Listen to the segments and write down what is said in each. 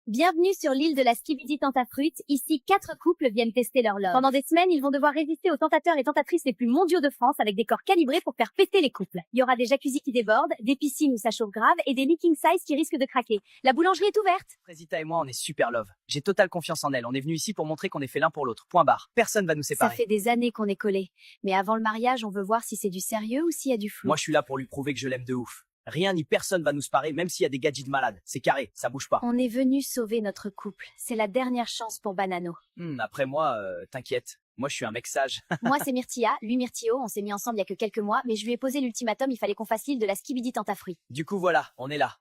Bienvenue sur l'île de la Skibidi Tentafruit. Ici, 4 couples viennent tester leur love. Pendant des semaines, ils vont devoir résister aux tentateurs et tentatrices les plus mondiaux de France avec des corps calibrés pour faire péter les couples. Il y aura des jacuzzis qui débordent, des piscines où ça chauffe grave et des leaking size qui risquent de craquer. La boulangerie est ouverte. Frésita et moi, on est super love. J'ai totale confiance en elle. On est venus ici pour montrer qu'on est fait l'un pour l'autre. Point barre. Personne va nous Ça séparer. fait des années qu'on est collés. Mais avant le mariage, on veut voir si c'est du sérieux ou s'il y a du flou. Moi, je suis là pour lui prouver que je l'aime de ouf. Rien ni personne va nous séparer, même s'il y a des gadgets malades. C'est carré, ça bouge pas. On est venu sauver notre couple. C'est la dernière chance pour Banano. Après moi, t'inquiète. Moi, je suis un mec sage. Moi, c'est Myrtilla, lui Myrtio. On s'est mis ensemble il y a que quelques mois, mais je lui ai posé l'ultimatum, il fallait qu'on fasse l'île de la Skibidi Tentafruit. Du coup, voilà, on est là.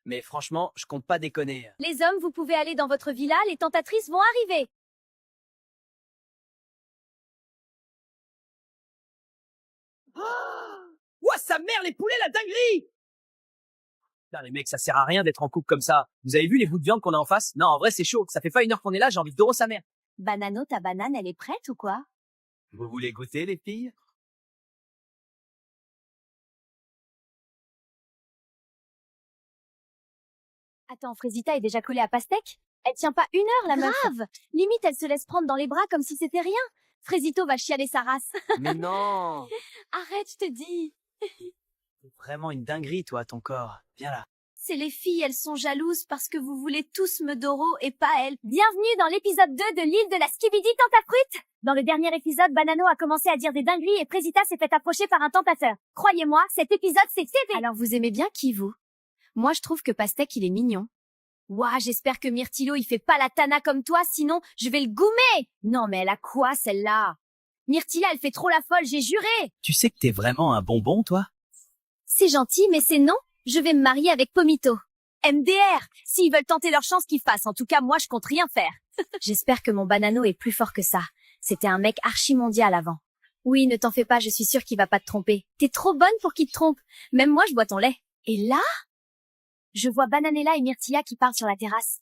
Mais franchement, je compte pas déconner. Les hommes, vous pouvez aller dans votre villa, les tentatrices vont arriver. Ouah, sa mère, les poulets, la dinguerie! Putain, les mecs, ça sert à rien d'être en couple comme ça. Vous avez vu les bouts de viande qu'on a en face? Non, en vrai, c'est chaud. Ça fait pas 1 heure qu'on est là, j'ai envie de doro sa mère. Banano, ta banane, elle est prête ou quoi? Vous voulez goûter, les filles? Attends, Frésita est déjà collée à Pastèque? Elle tient pas 1 heure, la meuf. Grave! Limite, elle se laisse prendre dans les bras comme si c'était rien. Frésito va chialer sa race. Mais non! Arrête, je te dis. C'est vraiment une dinguerie, toi, ton corps. Viens là. C'est les filles, elles sont jalouses parce que vous voulez tous me doro et pas elles. Bienvenue dans l'épisode 2 de l'île de la Skibidi Tentafruit. Dans le dernier épisode, Banano a commencé à dire des dingueries et Frésita s'est fait approcher par un tentateur. Croyez-moi, cet épisode, c'est TV. Alors vous aimez bien qui, vous? Moi, je trouve que Pastèque, il est mignon. Ouah, j'espère que Myrtilo, il fait pas la tana comme toi, sinon, je vais le goumer. Non, mais elle a quoi, celle-là? Myrtilla, elle fait trop la folle, j'ai juré. Tu sais que t'es vraiment un bonbon, toi? C'est gentil, mais c'est non. Je vais me marier avec Pomito. MDR. S'ils veulent tenter leur chance, qu'ils fassent. En tout cas, moi, je compte rien faire. J'espère que mon banano est plus fort que ça. C'était un mec archi-mondial avant. Oui, ne t'en fais pas, je suis sûre qu'il va pas te tromper. T'es trop bonne pour qu'il te trompe. Même moi, je bois ton lait. Et là, je vois Bananella et Myrtilla qui parlent sur la terrasse.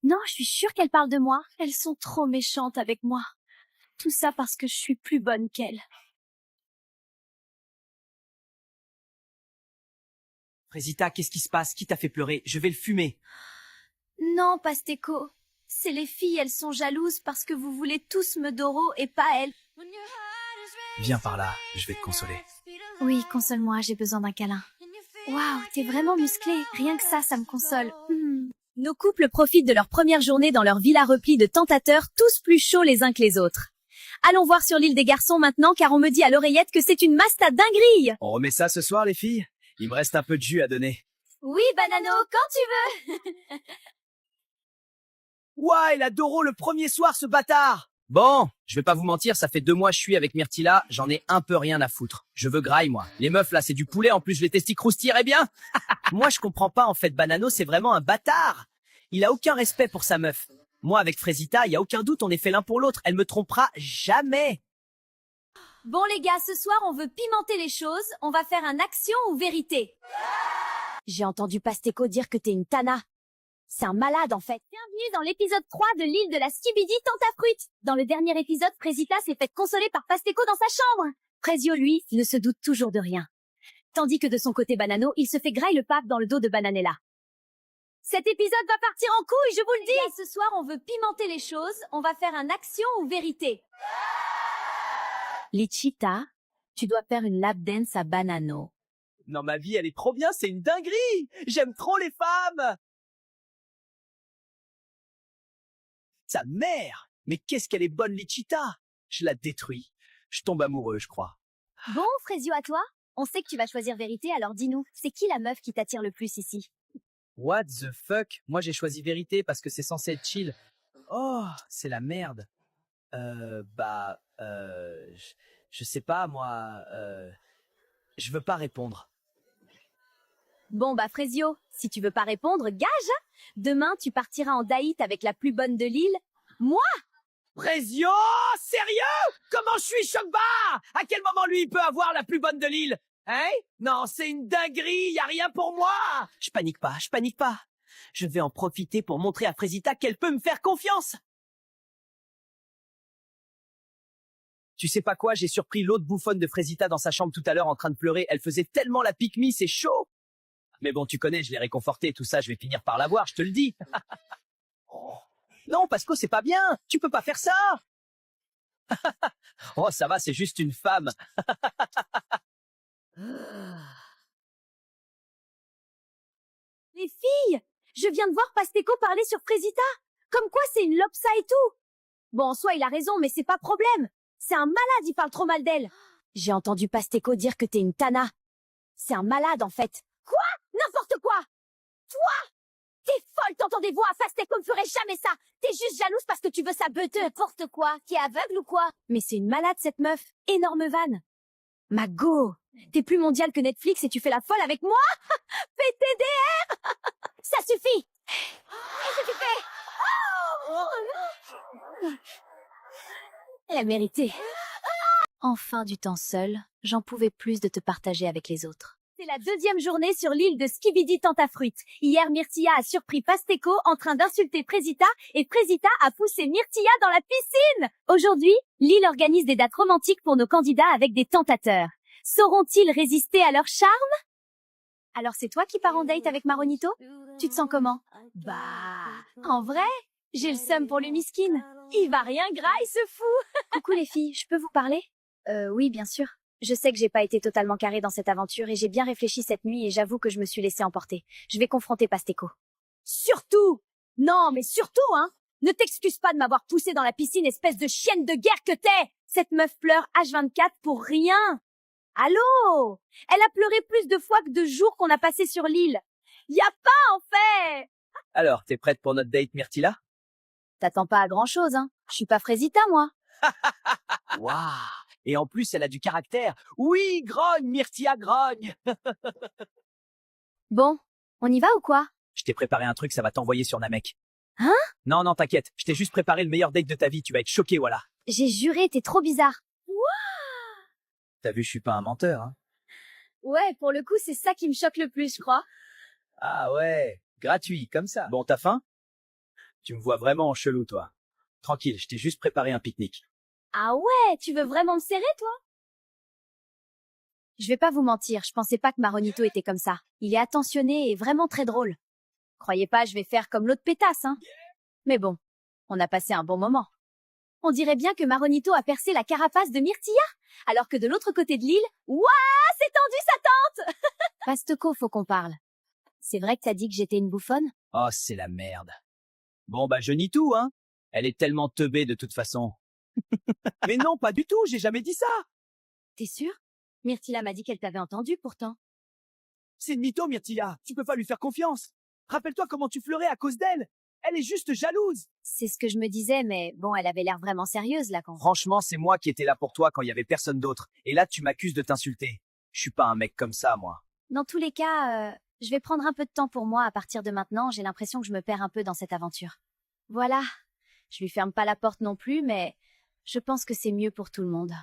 Non, je suis sûre qu'elles parlent de moi. Elles sont trop méchantes avec moi. Tout ça parce que je suis plus bonne qu'elles. Frésita, qu'est-ce qui se passe? Qui t'a fait pleurer? Je vais le fumer. Non, Pasteco. C'est les filles, elles sont jalouses parce que vous voulez tous me doro et pas elles. Viens par là, je vais te consoler. Oui, console-moi, j'ai besoin d'un câlin. Waouh, t'es vraiment musclé. Rien que ça me console. Nos couples profitent de leur première journée dans leur villa replie de tentateurs, tous plus chauds les uns que les autres. Allons voir sur l'île des garçons maintenant, car on me dit à l'oreillette que c'est une masta dinguerie. On remet ça ce soir, les filles? Il me reste un peu de jus à donner. Oui, Banano, quand tu veux. Ouah, il a Doro le premier soir, ce bâtard! Bon, je vais pas vous mentir, ça fait 2 mois que je suis avec Myrtilla, j'en ai un peu rien à foutre. Je veux graille, moi. Les meufs, là, c'est du poulet, en plus, les testis croustilleraient bien. Moi, je comprends pas, en fait, Banano, c'est vraiment un bâtard. Il a aucun respect pour sa meuf. Moi, avec Frésita, il y a aucun doute, on est fait l'un pour l'autre. Elle me trompera jamais. Bon les gars, ce soir on veut pimenter les choses, on va faire un action ou vérité. J'ai entendu Pasteco dire que t'es une tana. C'est un malade en fait. Bienvenue dans l'épisode 3 de l'île de la Skibidi Tentafruit. Dans le dernier épisode, Frésita s'est fait consoler par Pasteco dans sa chambre. Frésio, lui, ne se doute toujours de rien. Tandis que de son côté Banano, il se fait graille le pape dans le dos de Bananella. Cet épisode va partir en couille, je vous le dis. Ce soir on veut pimenter les choses, on va faire un action ou vérité. Lichita, tu dois faire une lap dance à Banano. Non, ma vie, elle est trop bien, c'est une dinguerie. J'aime trop les femmes. Sa mère! Mais qu'est-ce qu'elle est bonne, Lichita! Je la détruis. Je tombe amoureux, je crois. Bon, Frésio, à toi. On sait que tu vas choisir vérité, alors dis-nous, c'est qui la meuf qui t'attire le plus ici? What the fuck? Moi, j'ai choisi vérité parce que c'est censé être chill. Oh, c'est la merde. Je sais pas, moi, je veux pas répondre. Bon, bah, Frésio, si tu veux pas répondre, gage! Demain, tu partiras en date avec la plus bonne de l'île. Moi? Frésio! Sérieux? Comment je suis choc-barre? À quel moment lui, il peut avoir la plus bonne de l'île? Hein? Non, c'est une dinguerie, y a rien pour moi! Je panique pas, je panique pas. Je vais en profiter pour montrer à Frésita qu'elle peut me faire confiance. Tu sais pas quoi, j'ai surpris l'autre bouffonne de Frésita dans sa chambre tout à l'heure en train de pleurer. Elle faisait tellement la pique-me, c'est chaud. Mais bon, tu connais, je l'ai réconfortée, tout ça, je vais finir par l'avoir, je te le dis. non, Pasco, c'est pas bien. Tu peux pas faire ça. Oh, ça va, c'est juste une femme. Les filles, je viens de voir Pasteco parler sur Fresita. Comme quoi c'est une lopsa et tout. Bon, en soi, il a raison, mais c'est pas problème. C'est un malade, il parle trop mal d'elle. J'ai entendu Pasteco dire que t'es une tana. C'est un malade, en fait. Quoi? N'importe quoi! Toi! T'es folle, t'entends des voix, Pasteco ne ferait jamais ça. T'es juste jalouse parce que tu veux sa beute. N'importe quoi. Qui est aveugle ou quoi? Mais c'est une malade, cette meuf. Énorme vanne. Ma go! T'es plus mondial que Netflix et tu fais la folle avec moi? PTDR! Ça suffit! Qu'est-ce que tu fais? Oh! Elle a mérité. Enfin du temps seul, j'en pouvais plus de te partager avec les autres. C'est la deuxième journée sur l'île de Skibidi Tentafruit. Hier, Myrtilla a surpris Pasteco en train d'insulter Fresita et Fresita a poussé Myrtilla dans la piscine. Aujourd'hui, l'île organise des dates romantiques pour nos candidats avec des tentateurs. Sauront-ils résister à leur charme? Alors c'est toi qui pars en date avec Maronito? Tu te sens comment? Bah, en vrai, j'ai le seum pour le miskin. Il va rien gras, il se fout. Coucou les filles, je peux vous parler? Oui, bien sûr. Je sais que j'ai pas été totalement carrée dans cette aventure et j'ai bien réfléchi cette nuit et j'avoue que je me suis laissée emporter. Je vais confronter Pasteco. Surtout! Non, mais surtout, hein! Ne t'excuse pas de m'avoir poussée dans la piscine, espèce de chienne de guerre que t'es! Cette meuf pleure H24 pour rien! Allô? Elle a pleuré plus de fois que de jours qu'on a passé sur l'île. Y a pas, en fait! Alors, t'es prête pour notre date, Myrtilla? T'attends pas à grand chose, hein? Je suis pas Frésita, moi. Waouh! Et en plus, elle a du caractère. Oui, grogne, Myrtilla, grogne. Bon, on y va ou quoi? Je t'ai préparé un truc, ça va t'envoyer sur Namek. Hein? Non, non, t'inquiète. Je t'ai juste préparé le meilleur date de ta vie. Tu vas être choqué, voilà. J'ai juré, t'es trop bizarre. T'as vu, je suis pas un menteur, hein. Ouais, pour le coup, c'est ça qui me choque le plus, je crois. Ah ouais, gratuit, comme ça. Bon, t'as faim? Tu me vois vraiment en chelou, toi. Tranquille, je t'ai juste préparé un pique-nique. Ah ouais, tu veux vraiment me serrer, toi? Je vais pas vous mentir, je pensais pas que Maronito était comme ça. Il est attentionné et vraiment très drôle. Croyez pas, je vais faire comme l'autre pétasse, hein. Mais bon, on a passé un bon moment. On dirait bien que Maronito a percé la carapace de Myrtilla, alors que de l'autre côté de l'île, ouah, c'est tendu sa tente! Pasteco, faut qu'on parle. C'est vrai que t'as dit que j'étais une bouffonne? Oh, c'est la merde. Bon, bah, je nie tout, hein. Elle est tellement teubée de toute façon. Mais non, pas du tout, j'ai jamais dit ça. T'es sûr? Myrtilla m'a dit qu'elle t'avait entendu pourtant. C'est une mytho, Myrtilla. Tu peux pas lui faire confiance. Rappelle-toi comment tu fleurais à cause d'elle. Elle est juste jalouse. C'est ce que je me disais, mais bon, elle avait l'air vraiment sérieuse là quand... Franchement, c'est moi qui étais là pour toi quand il y avait personne d'autre. Et là, tu m'accuses de t'insulter. Je suis pas un mec comme ça, moi. Dans tous les cas, je vais prendre un peu de temps pour moi à partir de maintenant. J'ai l'impression que je me perds un peu dans cette aventure. Voilà. Je lui ferme pas la porte non plus, mais je pense que c'est mieux pour tout le monde.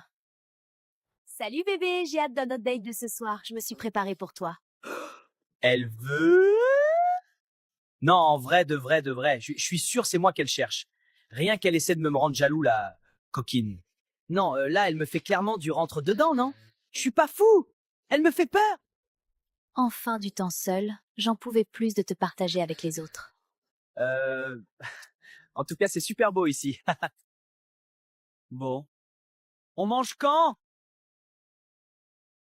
Salut bébé, j'ai hâte de notre date de ce soir. Je me suis préparée pour toi. Elle veut... Non, en vrai, de vrai, de vrai. Je suis sûr, c'est moi qu'elle cherche. Rien qu'elle essaie de me rendre jaloux, la coquine. Non, là, elle me fait clairement du rentre-dedans, non? Je suis pas fou. Elle me fait peur. Enfin du temps seul, j'en pouvais plus de te partager avec les autres. En tout cas, c'est super beau ici. Bon. On mange quand?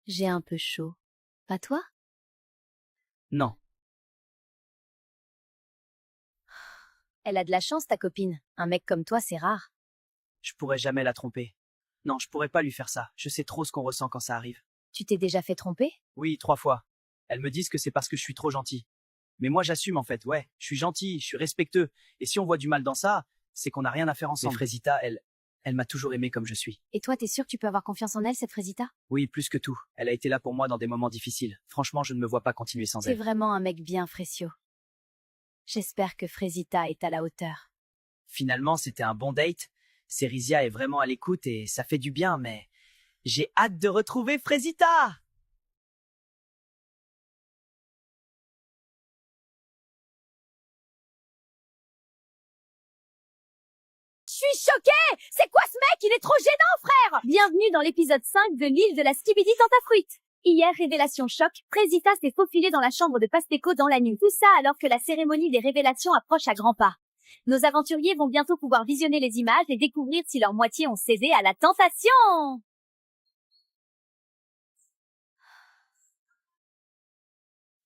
J'ai un peu chaud. Pas toi? Non. Elle a de la chance, ta copine. Un mec comme toi, c'est rare. Je pourrais jamais la tromper. Non, je pourrais pas lui faire ça. Je sais trop ce qu'on ressent quand ça arrive. Tu t'es déjà fait tromper? Oui, 3 fois. Elles me disent que c'est parce que je suis trop gentil. Mais moi, j'assume en fait. Ouais, je suis gentil, je suis respectueux. Et si on voit du mal dans ça, c'est qu'on n'a rien à faire ensemble. Mais Frésita, elle m'a toujours aimé comme je suis. Et toi, t'es sûr que tu peux avoir confiance en elle, cette Frésita? Oui, plus que tout. Elle a été là pour moi dans des moments difficiles. Franchement, je ne me vois pas continuer sans T'es elle. vraiment un mec bien, Frécio. J'espère que Frésita est à la hauteur. Finalement, c'était un bon date. Cérizia est vraiment à l'écoute et ça fait du bien, mais j'ai hâte de retrouver Frésita! Je suis choquée! C'est quoi ce mec? Il est trop gênant, frère! Bienvenue dans l'épisode 5 de l'île de la Skibidi Tentafruit. Hier, révélation choc, Frésita s'est faufilée dans la chambre de Pasteco dans la nuit. Tout ça alors que la cérémonie des révélations approche à grands pas. Nos aventuriers vont bientôt pouvoir visionner les images et découvrir si leur moitié ont cédé à la tentation.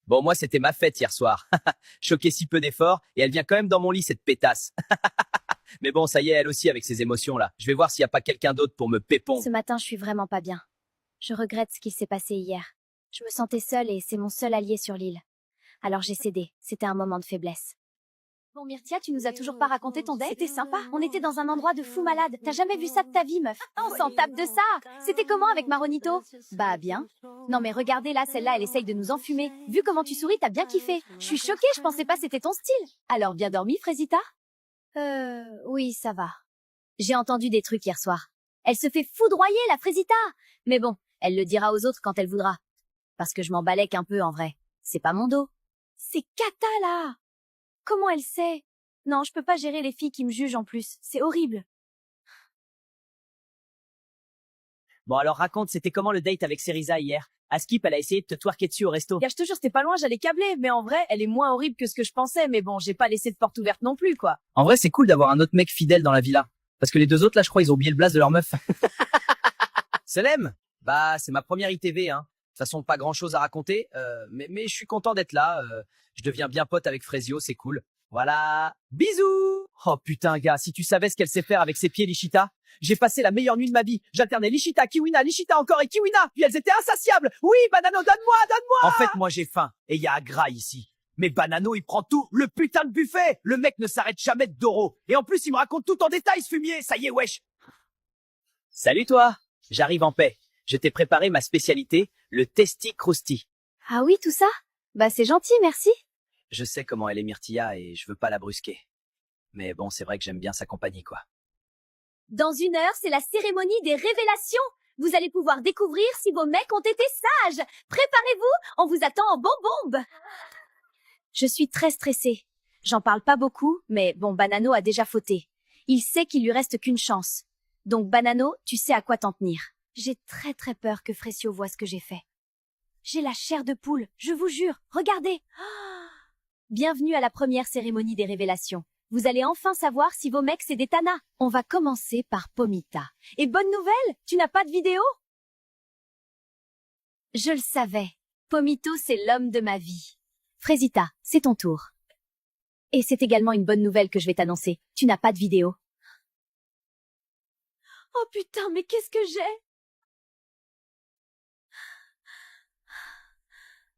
Bon, moi, c'était ma fête hier soir. Choqué si peu d'efforts, et elle vient quand même dans mon lit, cette pétasse. Mais bon, ça y est, elle aussi avec ses émotions là. Je vais voir s'il n'y a pas quelqu'un d'autre pour me pépon. Ce matin, je suis vraiment pas bien. Je regrette ce qui s'est passé hier. Je me sentais seule et c'est mon seul allié sur l'île. Alors j'ai cédé. C'était un moment de faiblesse. Bon, Myrtia, tu nous as toujours pas raconté ton date? C'était sympa. On était dans un endroit de fou malade. T'as jamais vu ça de ta vie, meuf? On s'en tape de ça. C'était comment avec Maronito? Bah, bien. Non, mais regardez là, celle-là, elle essaye de nous enfumer. Vu comment tu souris, t'as bien kiffé. Je suis choquée, je pensais pas c'était ton style. Alors, bien dormi, Frésita? Oui, ça va. J'ai entendu des trucs hier soir. Elle se fait foudroyer, la Frésita. Mais bon, elle le dira aux autres quand elle voudra. Parce que je m'en balèque un peu, en vrai. C'est pas mon dos. C'est Kata, là. Comment elle sait? Non, je peux pas gérer les filles qui me jugent en plus. C'est horrible. Bon, alors raconte, c'était comment le date avec Cerisa hier? Askip, elle a essayé de te twerker dessus au resto. Gars, je te jure, c'était pas loin, j'allais câbler. Mais en vrai, elle est moins horrible que ce que je pensais. Mais bon, j'ai pas laissé de porte ouverte non plus, quoi. En vrai, c'est cool d'avoir un autre mec fidèle dans la villa. Parce que les deux autres, là, je crois, ils ont oublié le blaze de leur meuf. Selem? Bah, c'est ma première ITV, hein. De toute façon, pas grand chose à raconter, mais je suis content d'être là. Je deviens bien pote avec Frésio, c'est cool. Voilà. Bisous! Oh putain, gars, si tu savais ce qu'elle sait faire avec ses pieds, Lichita. J'ai passé la meilleure nuit de ma vie. J'alternais Lichita, Kiwina, Lichita encore et Kiwina. Puis elles étaient insatiables. Oui, Banano, donne-moi, donne-moi! En fait, moi, j'ai faim. Et il y a Agra ici. Mais Banano, il prend tout. Le putain de buffet! Le mec ne s'arrête jamais de Doro. Et en plus, il me raconte tout en détail, ce fumier. Ça y est, wesh. Salut toi. J'arrive en paix. Je t'ai préparé ma spécialité, le Testi Crousti. Ah oui, tout ça? Bah, c'est gentil, merci. Je sais comment elle est Myrtilla et je veux pas la brusquer. Mais bon, c'est vrai que j'aime bien sa compagnie, quoi. Dans 1 heure, c'est la cérémonie des révélations. Vous allez pouvoir découvrir si vos mecs ont été sages. Préparez-vous, on vous attend en bonbombe. Je suis très stressée. J'en parle pas beaucoup, mais bon, Banano a déjà fauté. Il sait qu'il lui reste qu'une chance. Donc Banano, tu sais à quoi t'en tenir. J'ai très très peur que Frécio voie ce que j'ai fait. J'ai la chair de poule, je vous jure, regardez. Bienvenue à la première cérémonie des révélations. Vous allez enfin savoir si vos mecs c'est des tanas. On va commencer par Pomita. Et bonne nouvelle, tu n'as pas de vidéo? Je le savais. Pomito, c'est l'homme de ma vie. Frésita, c'est ton tour. Et c'est également une bonne nouvelle que je vais t'annoncer. Tu n'as pas de vidéo. Oh putain, mais qu'est-ce que j'ai?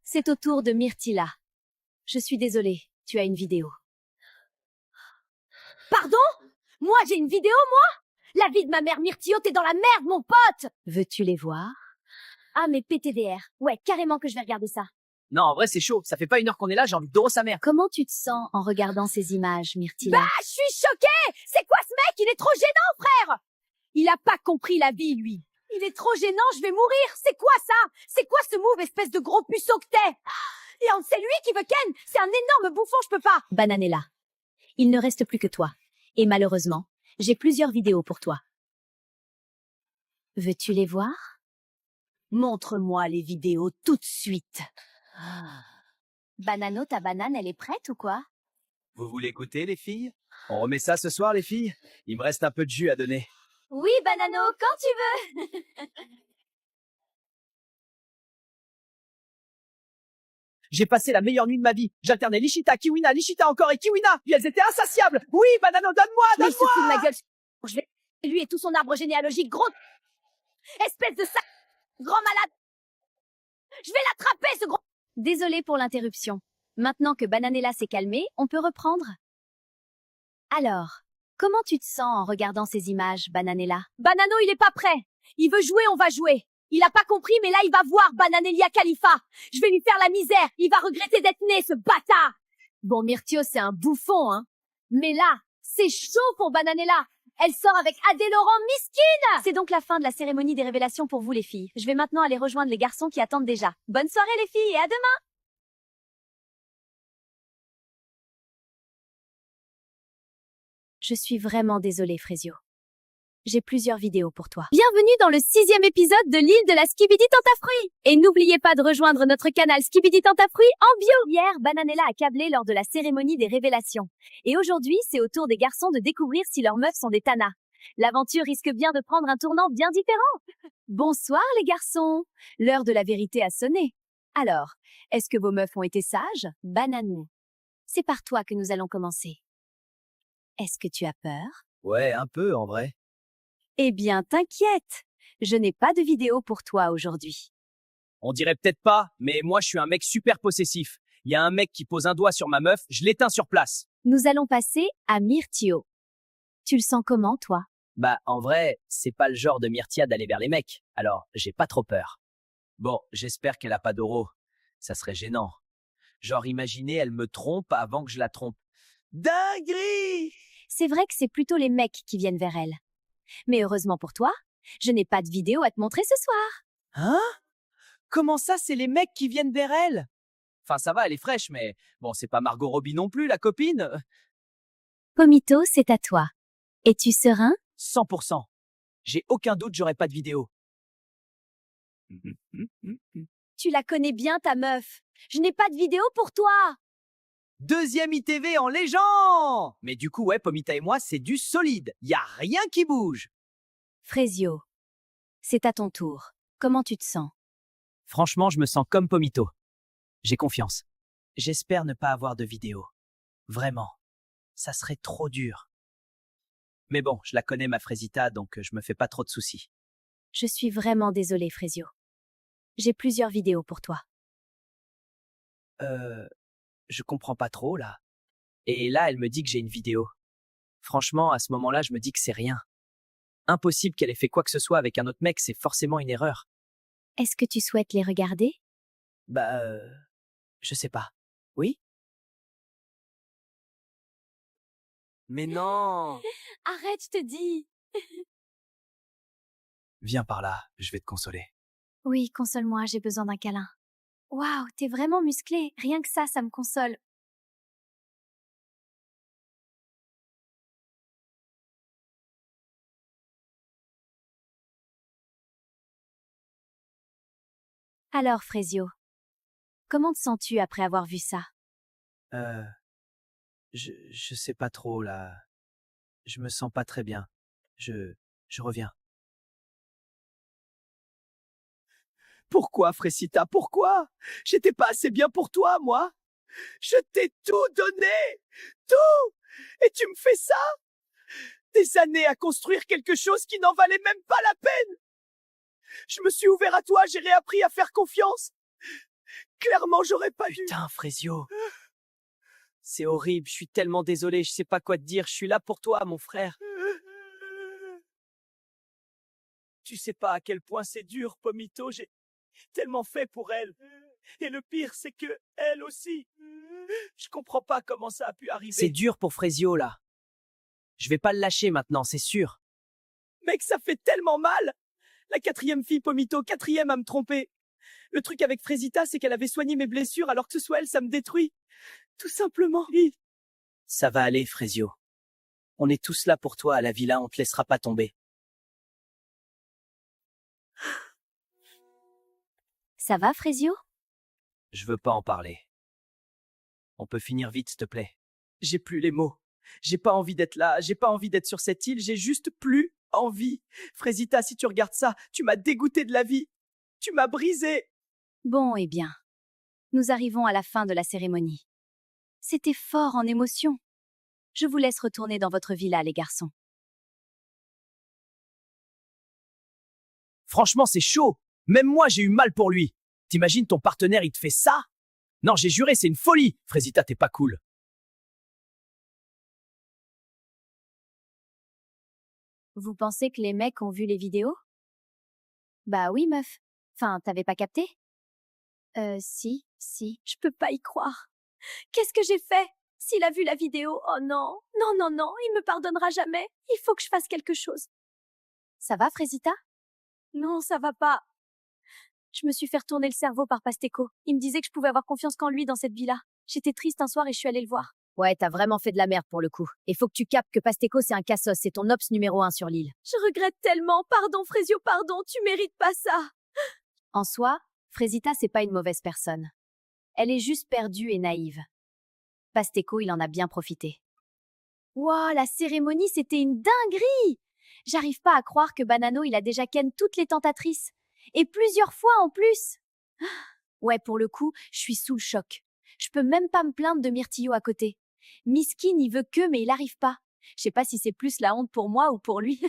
C'est au tour de Myrtilla. Je suis désolée, tu as une vidéo. Pardon? Moi, j'ai une vidéo, moi? La vie de ma mère Myrtillo, t'es dans la merde, mon pote! Veux-tu les voir? Ah, mais PTDR. Ouais, carrément que je vais regarder ça. Non, en vrai, c'est chaud. Ça fait pas 1 heure qu'on est là, j'ai envie de doro sa mère. Comment tu te sens en regardant ces images, Myrtilla? Bah, je suis choquée! C'est quoi ce mec? Il est trop gênant, frère! Il a pas compris la vie, lui. Il est trop gênant, je vais mourir! C'est quoi ça? C'est quoi ce move, espèce de gros puceau que t'es? Et c'est lui qui veut Ken! C'est un énorme bouffon, je peux pas! Bananella. Il ne reste plus que toi. Et malheureusement, j'ai plusieurs vidéos pour toi. Veux-tu les voir? Montre-moi les vidéos tout de suite. Banano, ta banane, elle est prête ou quoi? Vous voulez goûter, les filles? On remet ça ce soir, les filles? Il me reste un peu de jus à donner. Oui, Banano, quand tu veux. J'ai passé la meilleure nuit de ma vie. J'alternais Lichita, Kiwina, Lichita encore et Kiwina. Puis elles étaient insatiables. Oui, Banano, donne-moi, Mais il se fout de donne-moi! ma gueule. Je vais lui et tout son arbre généalogique, gros espèce de sac grand malade. Je vais l'attraper, ce gros... Désolée pour l'interruption. Maintenant que Bananella s'est calmée, on peut reprendre. Alors, comment tu te sens en regardant ces images, Bananella? Banano, il est pas prêt. Il veut jouer, on va jouer. Il a pas compris, mais là, il va voir Bananelia Khalifa. Je vais lui faire la misère. Il va regretter d'être né, ce bâtard. Bon, Myrtio, c'est un bouffon, hein. Mais là, c'est chaud pour Bananella. Elle sort avec Adé Laurent Miskine. C'est donc la fin de la cérémonie des révélations pour vous, les filles. Je vais maintenant aller rejoindre les garçons qui attendent déjà. Bonne soirée, les filles, et à demain! Je suis vraiment désolée, Frésio. J'ai plusieurs vidéos pour toi. Bienvenue dans le 6e épisode de l'île de la Skibidi Tentafruit. Et n'oubliez pas de rejoindre notre canal Skibidi Tentafruit en bio. Hier, Bananella a câblé lors de la cérémonie des révélations. Et aujourd'hui, c'est au tour des garçons de découvrir si leurs meufs sont des tanas. L'aventure risque bien de prendre un tournant bien différent. Bonsoir les garçons. L'heure de la vérité a sonné. Alors, est-ce que vos meufs ont été sages? Bananou. C'est par toi que nous allons commencer. Est-ce que tu as peur? Ouais, un peu en vrai. Eh bien, t'inquiète. Je n'ai pas de vidéo pour toi aujourd'hui. On dirait peut-être pas, mais moi je suis un mec super possessif. Il y a un mec qui pose un doigt sur ma meuf, je l'éteins sur place. Nous allons passer à Myrtio. Tu le sens comment, toi? Bah, en vrai, c'est pas le genre de Myrtia d'aller vers les mecs, alors j'ai pas trop peur. Bon, j'espère qu'elle a pas d'euro. Ça serait gênant. Genre, imaginez, elle me trompe avant que je la trompe. Dinguerie! C'est vrai que c'est plutôt les mecs qui viennent vers elle. Mais heureusement pour toi, je n'ai pas de vidéo à te montrer ce soir. Hein? Comment ça, c'est les mecs qui viennent vers elle? Enfin, ça va, elle est fraîche, mais bon, c'est pas Margot Robbie non plus, la copine. Pomito, c'est à toi. Es-tu serein? 100%. J'ai aucun doute, j'aurai pas de vidéo. Tu la connais bien, ta meuf. Je n'ai pas de vidéo pour toi. Deuxième ITV en légende! Mais du coup, ouais, Pomita et moi, c'est du solide. Y a rien qui bouge. Frésio, c'est à ton tour. Comment tu te sens? Franchement, je me sens comme Pomito. J'ai confiance. J'espère ne pas avoir de vidéo. Vraiment. Ça serait trop dur. Mais bon, je la connais, ma Frésita, donc je me fais pas trop de soucis. Je suis vraiment désolée, Frésio. J'ai plusieurs vidéos pour toi. Je comprends pas trop, là. Et là, elle me dit que j'ai une vidéo. Franchement, à ce moment-là, je me dis que c'est rien. Impossible qu'elle ait fait quoi que ce soit avec un autre mec, c'est forcément une erreur. Est-ce que tu souhaites les regarder? Bah, je sais pas. Oui? Mais non! Arrête, je te dis. Viens par là, je vais te consoler. Oui, console-moi, j'ai besoin d'un câlin. Waouh, t'es vraiment musclé. Rien que ça me console. Alors, Frésio, comment te sens-tu après avoir vu ça? Je sais pas trop, là. Je me sens pas très bien. Je reviens. Pourquoi, Frésita, pourquoi? J'étais pas assez bien pour toi, moi. Je t'ai tout donné. Tout! Et tu me fais ça? Des années à construire quelque chose qui n'en valait même pas la peine. Je me suis ouvert à toi, j'ai réappris à faire confiance. Clairement, j'aurais pas dû. Putain, Frésio. C'est horrible, je suis tellement désolé, je sais pas quoi te dire, je suis là pour toi, mon frère. Tu sais pas à quel point c'est dur, Pomito, j'ai tellement fait pour elle. Et le pire, c'est que elle aussi. Je comprends pas comment ça a pu arriver. C'est dur pour Frésio, là. Je vais pas le lâcher maintenant, c'est sûr. Mec, ça fait tellement mal. La 4e fille, Pomito, 4e à me tromper. Le truc avec Frésita, c'est qu'elle avait soigné mes blessures, alors que ce soit elle, ça me détruit. Tout simplement. Ça va aller, Frésio. On est tous là pour toi à la villa, on te laissera pas tomber. Ça va, Frésio? Je veux pas en parler. On peut finir vite, s'il te plaît. J'ai plus les mots. J'ai pas envie d'être là, j'ai pas envie d'être sur cette île, j'ai juste plus envie. Frésita, si tu regardes ça, tu m'as dégoûté de la vie. Tu m'as brisé. Bon, eh bien. Nous arrivons à la fin de la cérémonie. C'était fort en émotion. Je vous laisse retourner dans votre villa, les garçons. Franchement, c'est chaud. Même moi, j'ai eu mal pour lui. T'imagines ton partenaire, il te fait ça? Non, j'ai juré, c'est une folie. Frésita, t'es pas cool. Vous pensez que les mecs ont vu les vidéos? Bah oui, meuf. Enfin, t'avais pas capté? Si. Je peux pas y croire. Qu'est-ce que j'ai fait? S'il a vu la vidéo, oh non. Non, il me pardonnera jamais. Il faut que je fasse quelque chose. Ça va, Frésita? Non, ça va pas. Je me suis fait retourner le cerveau par Pasteco. Il me disait que je pouvais avoir confiance qu'en lui dans cette villa. J'étais triste un soir et je suis allée le voir. Ouais, t'as vraiment fait de la merde pour le coup. Et faut que tu captes que Pasteko, c'est un cassos, c'est ton ops numéro 1 sur l'île. Je regrette tellement. Pardon, Frésio, pardon, tu mérites pas ça. En soi, Frésita, c'est pas une mauvaise personne. Elle est juste perdue et naïve. Pasteko, il en a bien profité. Wow, la cérémonie, c'était une dinguerie! J'arrive pas à croire que Banano, il a déjà ken toutes les tentatrices. Et plusieurs fois en plus. Ouais, pour le coup, je suis sous le choc. Je peux même pas me plaindre de Myrtillo à côté. Miskin, il veut que, mais il arrive pas. Je sais pas si c'est plus la honte pour moi ou pour lui.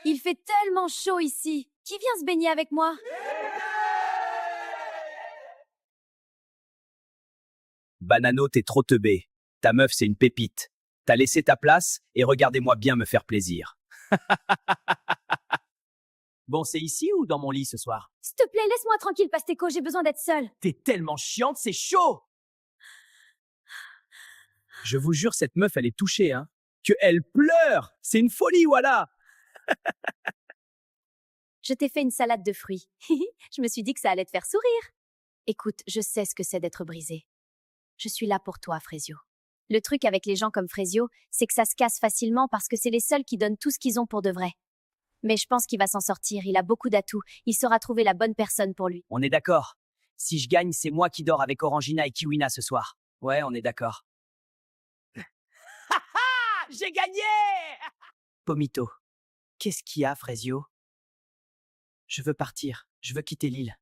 Il fait tellement chaud ici. Qui vient se baigner avec moi? Banano, t'es trop teubé. Ta meuf, c'est une pépite. T'as laissé ta place et regardez-moi bien me faire plaisir. Bon, c'est ici ou dans mon lit ce soir? S'il te plaît, laisse-moi tranquille, Pasteko, j'ai besoin d'être seule. T'es tellement chiante, c'est chaud! Je vous jure, cette meuf, elle est touchée, hein. Que elle pleure! C'est une folie, voilà! Je t'ai fait une salade de fruits. Je me suis dit que ça allait te faire sourire. Écoute, je sais ce que c'est d'être brisé. Je suis là pour toi, Frésio. Le truc avec les gens comme Frésio, c'est que ça se casse facilement parce que c'est les seuls qui donnent tout ce qu'ils ont pour de vrai. Mais je pense qu'il va s'en sortir, il a beaucoup d'atouts, il saura trouver la bonne personne pour lui. On est d'accord. Si je gagne, c'est moi qui dors avec Orangina et Kiwina ce soir. Ouais, on est d'accord. J'ai gagné! Pomito, qu'est-ce qu'il y a, Frésio? Je veux partir. Je veux quitter l'île.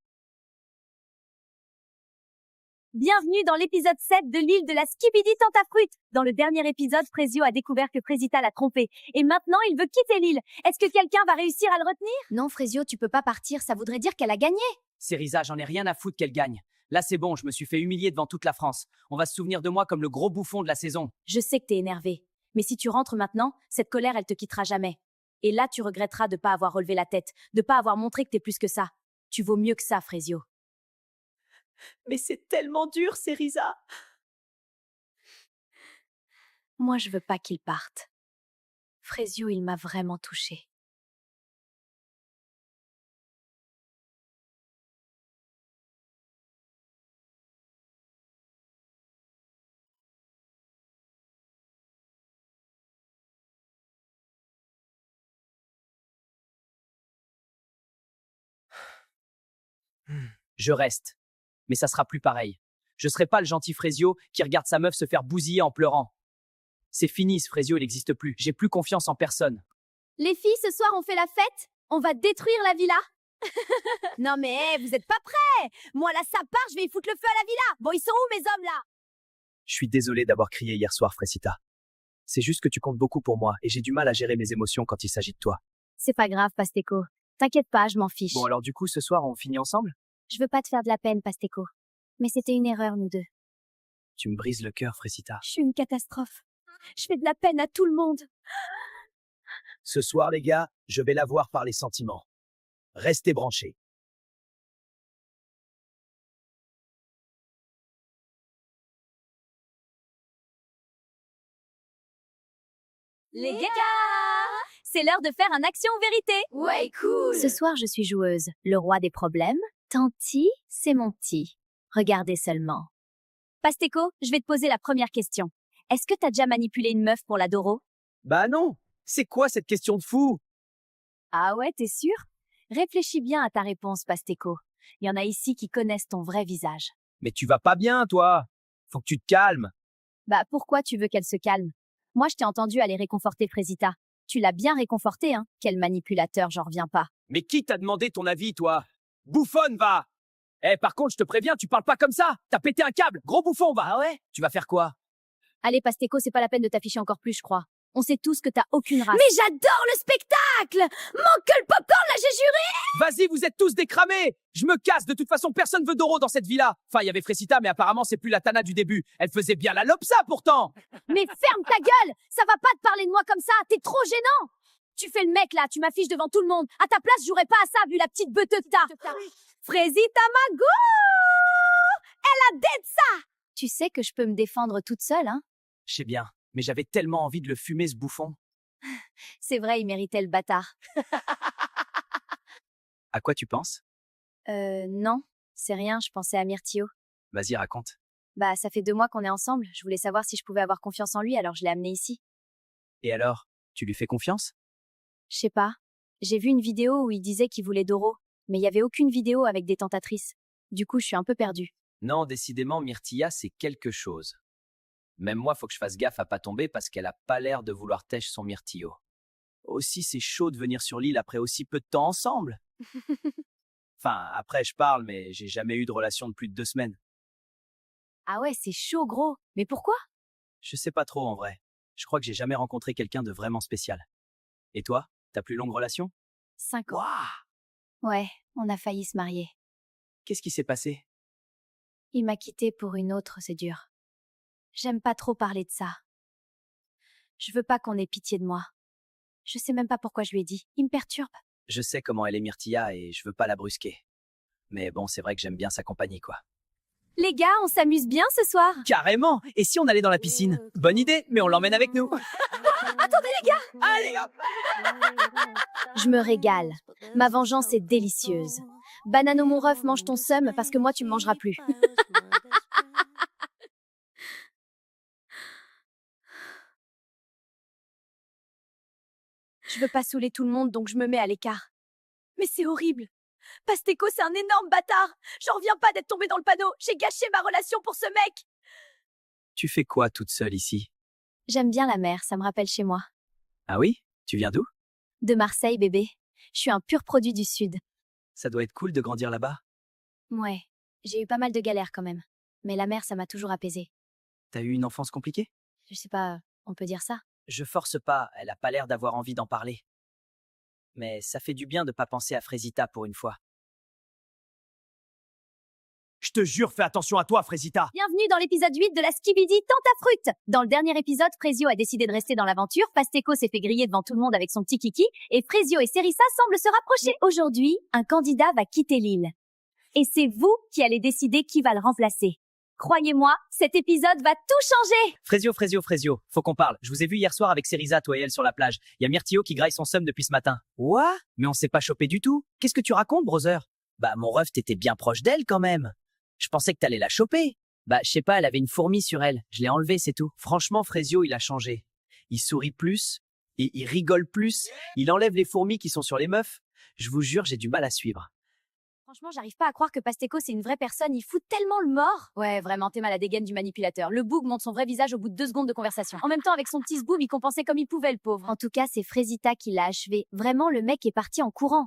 Bienvenue dans l'épisode 7 de l'île de la Skibidi Tentafruit. Dans le dernier épisode, Frésio a découvert que Frésita l'a trompé. Et maintenant, il veut quitter l'île. Est-ce que quelqu'un va réussir à le retenir? Non, Frésio, tu peux pas partir, ça voudrait dire qu'elle a gagné. Cérisa, j'en ai rien à foutre qu'elle gagne. Là, c'est bon, je me suis fait humilier devant toute la France. On va se souvenir de moi comme le gros bouffon de la saison. Je sais que t'es énervé. Mais si tu rentres maintenant, cette colère, elle te quittera jamais. Et là, tu regretteras de pas avoir relevé la tête, de pas avoir montré que t'es plus que ça. Tu vaux mieux que ça, Frésio. Mais c'est tellement dur, Cérisa. Moi, je veux pas qu'il parte. Frésio, il m'a vraiment touchée. Je reste. Mais ça sera plus pareil. Je serai pas le gentil Frésio qui regarde sa meuf se faire bousiller en pleurant. C'est fini, ce Frésio, il n'existe plus. J'ai plus confiance en personne. Les filles, ce soir, on fait la fête? On va détruire la villa? Non mais, vous êtes pas prêts? Moi, là, ça part, je vais y foutre le feu à la villa. Bon, ils sont où, mes hommes, là? Je suis désolé d'avoir crié hier soir, Frésita. C'est juste que tu comptes beaucoup pour moi et j'ai du mal à gérer mes émotions quand il s'agit de toi. C'est pas grave, Pasteko. T'inquiète pas, je m'en fiche. Bon, alors du coup, ce soir, on finit ensemble? Je veux pas te faire de la peine, Pasteko. Mais c'était une erreur, nous deux. Tu me brises le cœur, Frésita. Je suis une catastrophe. Je fais de la peine à tout le monde. Ce soir, les gars, je vais la voir par les sentiments. Restez branchés. Les gars! C'est l'heure de faire un action ou vérité. Ouais, cool. Ce soir, je suis joueuse. Le roi des problèmes. Tanti, c'est mon petit. Regardez seulement. Pasteko, je vais te poser la première question. Est-ce que t'as déjà manipulé une meuf pour la Doro? Bah non! C'est quoi cette question de fou? Ah ouais, t'es sûr? Réfléchis bien à ta réponse, Pasteko. Il y en a ici qui connaissent ton vrai visage. Mais tu vas pas bien, toi! Faut que tu te calmes. Bah, pourquoi tu veux qu'elle se calme? Moi, je t'ai entendu aller réconforter Frésita. Tu l'as bien réconforté, hein? Quel manipulateur, j'en reviens pas. Mais qui t'a demandé ton avis, toi? Bouffonne, va! Eh, par contre, je te préviens, tu parles pas comme ça! T'as pété un câble! Gros bouffon, va! Ah ouais? Tu vas faire quoi? Allez, Pasteko, c'est pas la peine de t'afficher encore plus, je crois. On sait tous que t'as aucune race. Mais j'adore le spectacle! Manque que le popcorn, là, j'ai juré! Vas-y, vous êtes tous décramés! Je me casse, de toute façon, personne veut Doro dans cette villa! Enfin, il y avait Frésita, mais apparemment, c'est plus la Tana du début. Elle faisait bien la lopsa, pourtant! Mais ferme ta gueule! Ça va pas te parler de moi comme ça! T'es trop gênant! Tu fais le mec, là, tu m'affiches devant tout le monde. À ta place, je jouerais pas à ça, vu la petite beute que t'as. Frésita Mago! Elle a dead ça! Tu sais que je peux me défendre toute seule, hein? Je sais bien, mais j'avais tellement envie de le fumer, ce bouffon. C'est vrai, il méritait le bâtard. À quoi tu penses? Non, c'est rien, je pensais à Myrtillo. Vas-y, raconte. Bah, ça fait 2 mois qu'on est ensemble. Je voulais savoir si je pouvais avoir confiance en lui, alors je l'ai amené ici. Et alors, tu lui fais confiance? Je sais pas. J'ai vu une vidéo où il disait qu'il voulait Doro, mais il y avait aucune vidéo avec des tentatrices. Du coup, je suis un peu perdue. Non, décidément, Myrtilla, c'est quelque chose. Même moi, faut que je fasse gaffe à pas tomber parce qu'elle a pas l'air de vouloir tèche son myrtillo. Aussi, c'est chaud de venir sur l'île après aussi peu de temps ensemble. Enfin, après, je parle, mais j'ai jamais eu de relation de plus de 2 semaines. Ah ouais, c'est chaud, gros. Mais pourquoi? Je sais pas trop, en vrai. Je crois que j'ai jamais rencontré quelqu'un de vraiment spécial. Et toi, ta plus longue relation? 5 ans. Waouh! Ouais, on a failli se marier. Qu'est-ce qui s'est passé? Il m'a quittée pour une autre, c'est dur. J'aime pas trop parler de ça. Je veux pas qu'on ait pitié de moi. Je sais même pas pourquoi je lui ai dit. Il me perturbe. Je sais comment elle est Myrtilla et je veux pas la brusquer. Mais bon, c'est vrai que j'aime bien sa compagnie, quoi. Les gars, on s'amuse bien ce soir. Carrément! Et si on allait dans la piscine? Bonne idée, mais on l'emmène avec nous. Attendez les gars! Allez hop! Je me régale. Ma vengeance est délicieuse. Banano mon ref, mange ton seum parce que moi tu me mangeras plus. Je veux pas saouler tout le monde donc je me mets à l'écart. Mais c'est horrible. Pasteco, c'est un énorme bâtard. J'en reviens pas d'être tombée dans le panneau. J'ai gâché ma relation pour ce mec. Tu fais quoi toute seule ici? J'aime bien la mer, ça me rappelle chez moi. Ah oui? Tu viens d'où? De Marseille, bébé. Je suis un pur produit du Sud. Ça doit être cool de grandir là-bas. Ouais, j'ai eu pas mal de galères quand même. Mais la mer, ça m'a toujours apaisée. T'as eu une enfance compliquée? Je sais pas, on peut dire ça. Je force pas, elle a pas l'air d'avoir envie d'en parler. Mais ça fait du bien de pas penser à Frésita pour une fois. Je te jure, fais attention à toi, Frésita! Bienvenue dans l'épisode 8 de la Skibidi Tentafruit. Dans le dernier épisode, Frésio a décidé de rester dans l'aventure, Pasteco s'est fait griller devant tout le monde avec son petit kiki, et Frésio et Cerissa semblent se rapprocher. Aujourd'hui, un candidat va quitter l'île. Et c'est vous qui allez décider qui va le remplacer. Croyez-moi, cet épisode va tout changer. Frésio, faut qu'on parle. Je vous ai vu hier soir avec Cerisa, toi et elle, sur la plage. Il y a Myrtillo qui graille son seum depuis ce matin. What? Mais on s'est pas chopé du tout. Qu'est-ce que tu racontes, brother? Bah, mon ref, t'étais bien proche d'elle quand même. Je pensais que t'allais la choper. Bah, je sais pas, elle avait une fourmi sur elle. Je l'ai enlevée, c'est tout. Franchement, Frésio, il a changé. Il sourit plus, et il rigole plus. Il enlève les fourmis qui sont sur les meufs. Je vous jure, j'ai du mal à suivre. Franchement, j'arrive pas à croire que Pasteco c'est une vraie personne, il fout tellement le mort. Ouais, vraiment, t'es mal à dégaine du manipulateur. Le boug montre son vrai visage au bout de 2 secondes de conversation. En même temps, avec son petit zboub, il compensait comme il pouvait, le pauvre. En tout cas, c'est Frésita qui l'a achevé. Vraiment, le mec est parti en courant.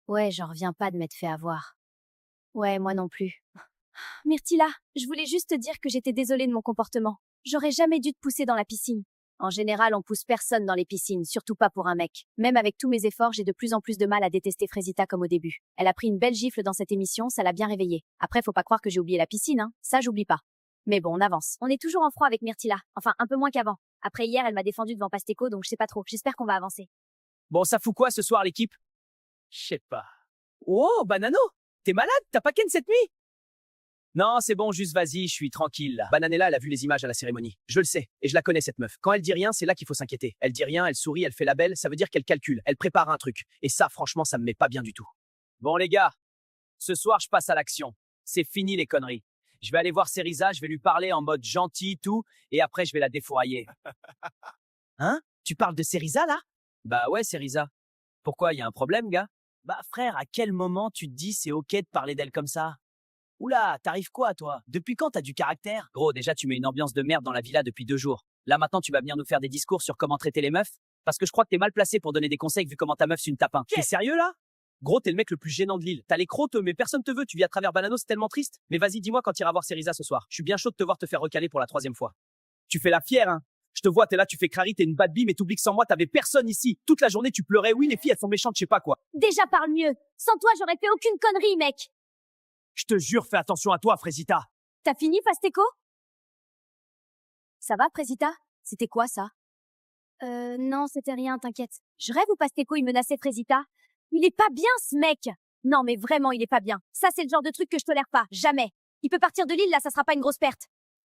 Ouais, j'en reviens pas de m'être fait avoir. Ouais, moi non plus. Myrtilla, je voulais juste te dire que j'étais désolée de mon comportement. J'aurais jamais dû te pousser dans la piscine. En général, on pousse personne dans les piscines, surtout pas pour un mec. Même avec tous mes efforts, j'ai de plus en plus de mal à détester Frésita comme au début. Elle a pris une belle gifle dans cette émission, ça l'a bien réveillée. Après, faut pas croire que j'ai oublié la piscine, hein. Ça, j'oublie pas. Mais bon, on avance. On est toujours en froid avec Myrtilla. Enfin, un peu moins qu'avant. Après hier, elle m'a défendu devant Pasteco, donc je sais pas trop. J'espère qu'on va avancer. Bon, ça fout quoi ce soir, l'équipe? Je sais pas. Oh, Banano! T'es malade? T'as pas ken cette nuit? Non, c'est bon, juste vas-y, je suis tranquille là. Bananella, elle a vu les images à la cérémonie. Je le sais, et je la connais cette meuf. Quand elle dit rien, c'est là qu'il faut s'inquiéter. Elle dit rien, elle sourit, elle fait la belle, ça veut dire qu'elle calcule, elle prépare un truc. Et ça, franchement, ça me met pas bien du tout. Bon les gars, ce soir, je passe à l'action. C'est fini les conneries. Je vais aller voir Cerisa, je vais lui parler en mode gentil, tout, et après je vais la défourailler. Hein? Tu parles de Cerisa là? Bah ouais, Cerisa. Pourquoi, y a un problème, gars? Bah frère, à quel moment tu te dis c'est ok de parler d'elle comme ça? Oula, t'arrives quoi, toi? Depuis quand t'as du caractère? Gros, déjà, tu mets une ambiance de merde dans la villa depuis 2 jours. Là, maintenant, tu vas venir nous faire des discours sur comment traiter les meufs? Parce que je crois que t'es mal placé pour donner des conseils vu comment ta meuf c'est une tapin. T'es sérieux, là? Gros, t'es le mec le plus gênant de l'île. T'as les crocs, mais personne te veut. Tu vis à travers Banano, c'est tellement triste. Mais vas-y, dis-moi quand t'iras voir Cerisa ce soir. Je suis bien chaud de te voir te faire recaler pour la 3e fois. Tu fais la fière, hein? Je te vois, t'es là, tu fais crari, t'es une bad bee, mais t'oublies que sans moi, t'avais personne ici. Toute la journée, tu pleurais. Oui, les filles, elles sont méchantes, je sais pas quoi. Déjà parle mieux. Sans toi, j'aurais fait aucune connerie, mec. Je te jure, fais attention à toi, Frésita. T'as fini, Pasteco? Ça va, Frésita? C'était quoi, ça? Non, c'était rien, t'inquiète. Je rêve où Pasteco, il menaçait Frésita? Il est pas bien, ce mec! Non, mais vraiment, il est pas bien. Ça, c'est le genre de truc que je tolère pas. Jamais. Il peut partir de l'île, là, ça sera pas une grosse perte.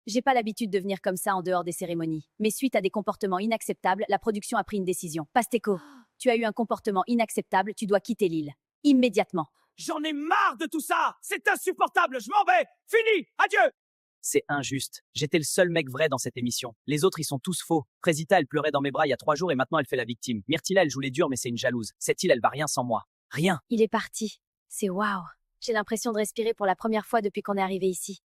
J'ai pas l'habitude de venir comme ça en dehors des cérémonies. Mais suite à des comportements inacceptables, la production a pris une décision. Pasteco, tu as eu un comportement inacceptable, tu dois quitter l'île. Immédiatement. J'en ai marre de tout ça! C'est insupportable, je m'en vais! Fini! Adieu! C'est injuste. J'étais le seul mec vrai dans cette émission. Les autres, ils sont tous faux. Frésita, elle pleurait dans mes bras il y a 3 jours et maintenant elle fait la victime. Myrtilla, elle joue les durs mais c'est une jalouse. Cette île, elle va rien sans moi. Rien. Il est parti. C'est waouh. J'ai l'impression de respirer pour la première fois depuis qu'on est arrivé ici.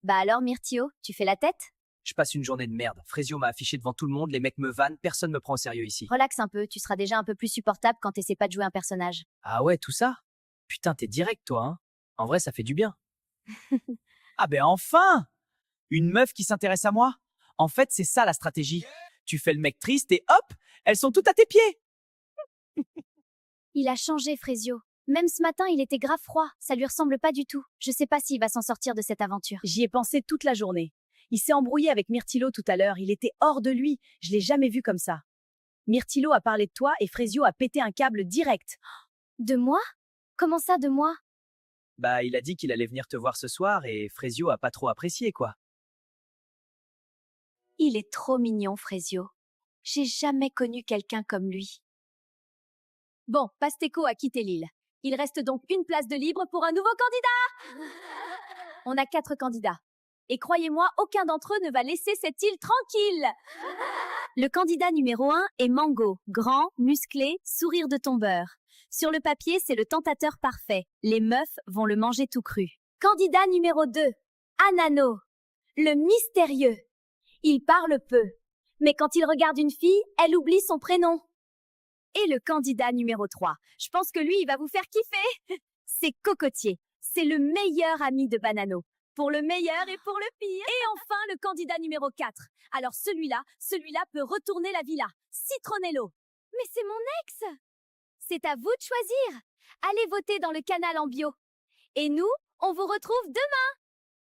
Bah alors, Myrtio, tu fais la tête? Je passe une journée de merde. Frésio m'a affiché devant tout le monde, les mecs me vannent, personne me prend au sérieux ici. Relaxe un peu, tu seras déjà un peu plus supportable quand t'essaies pas de jouer un personnage. Ah ouais, tout ça? Putain, t'es direct, toi, hein? En vrai, ça fait du bien. Ah ben enfin! Une meuf qui s'intéresse à moi? En fait, c'est ça la stratégie. Tu fais le mec triste et hop, elles sont toutes à tes pieds. Il a changé, Frésio. Même ce matin, il était grave froid. Ça lui ressemble pas du tout. Je sais pas s'il va s'en sortir de cette aventure. J'y ai pensé toute la journée. Il s'est embrouillé avec Myrtilo tout à l'heure. Il était hors de lui. Je l'ai jamais vu comme ça. Myrtilo a parlé de toi et Frésio a pété un câble direct. De moi? Comment ça, de moi? Bah, il a dit qu'il allait venir te voir ce soir et Frésio a pas trop apprécié, quoi. Il est trop mignon, Frésio. J'ai jamais connu quelqu'un comme lui. Bon, Pasteco a quitté l'île. Il reste donc une place de libre pour un nouveau candidat. On a 4 candidats. Et croyez-moi, aucun d'entre eux ne va laisser cette île tranquille. Le candidat numéro 1 est Mango. Grand, musclé, sourire de tombeur. Sur le papier, c'est le tentateur parfait. Les meufs vont le manger tout cru. Candidat numéro 2, Anano. Le mystérieux. Il parle peu. Mais quand il regarde une fille, elle oublie son prénom. Et le candidat numéro 3. Je pense que lui, il va vous faire kiffer. C'est Cocotier. C'est le meilleur ami de Banano. Pour le meilleur et pour le pire. Et enfin, le candidat numéro 4. Alors celui-là peut retourner la villa. Citronello. Mais c'est mon ex! C'est à vous de choisir. Allez voter dans le canal en bio. Et nous, on vous retrouve demain.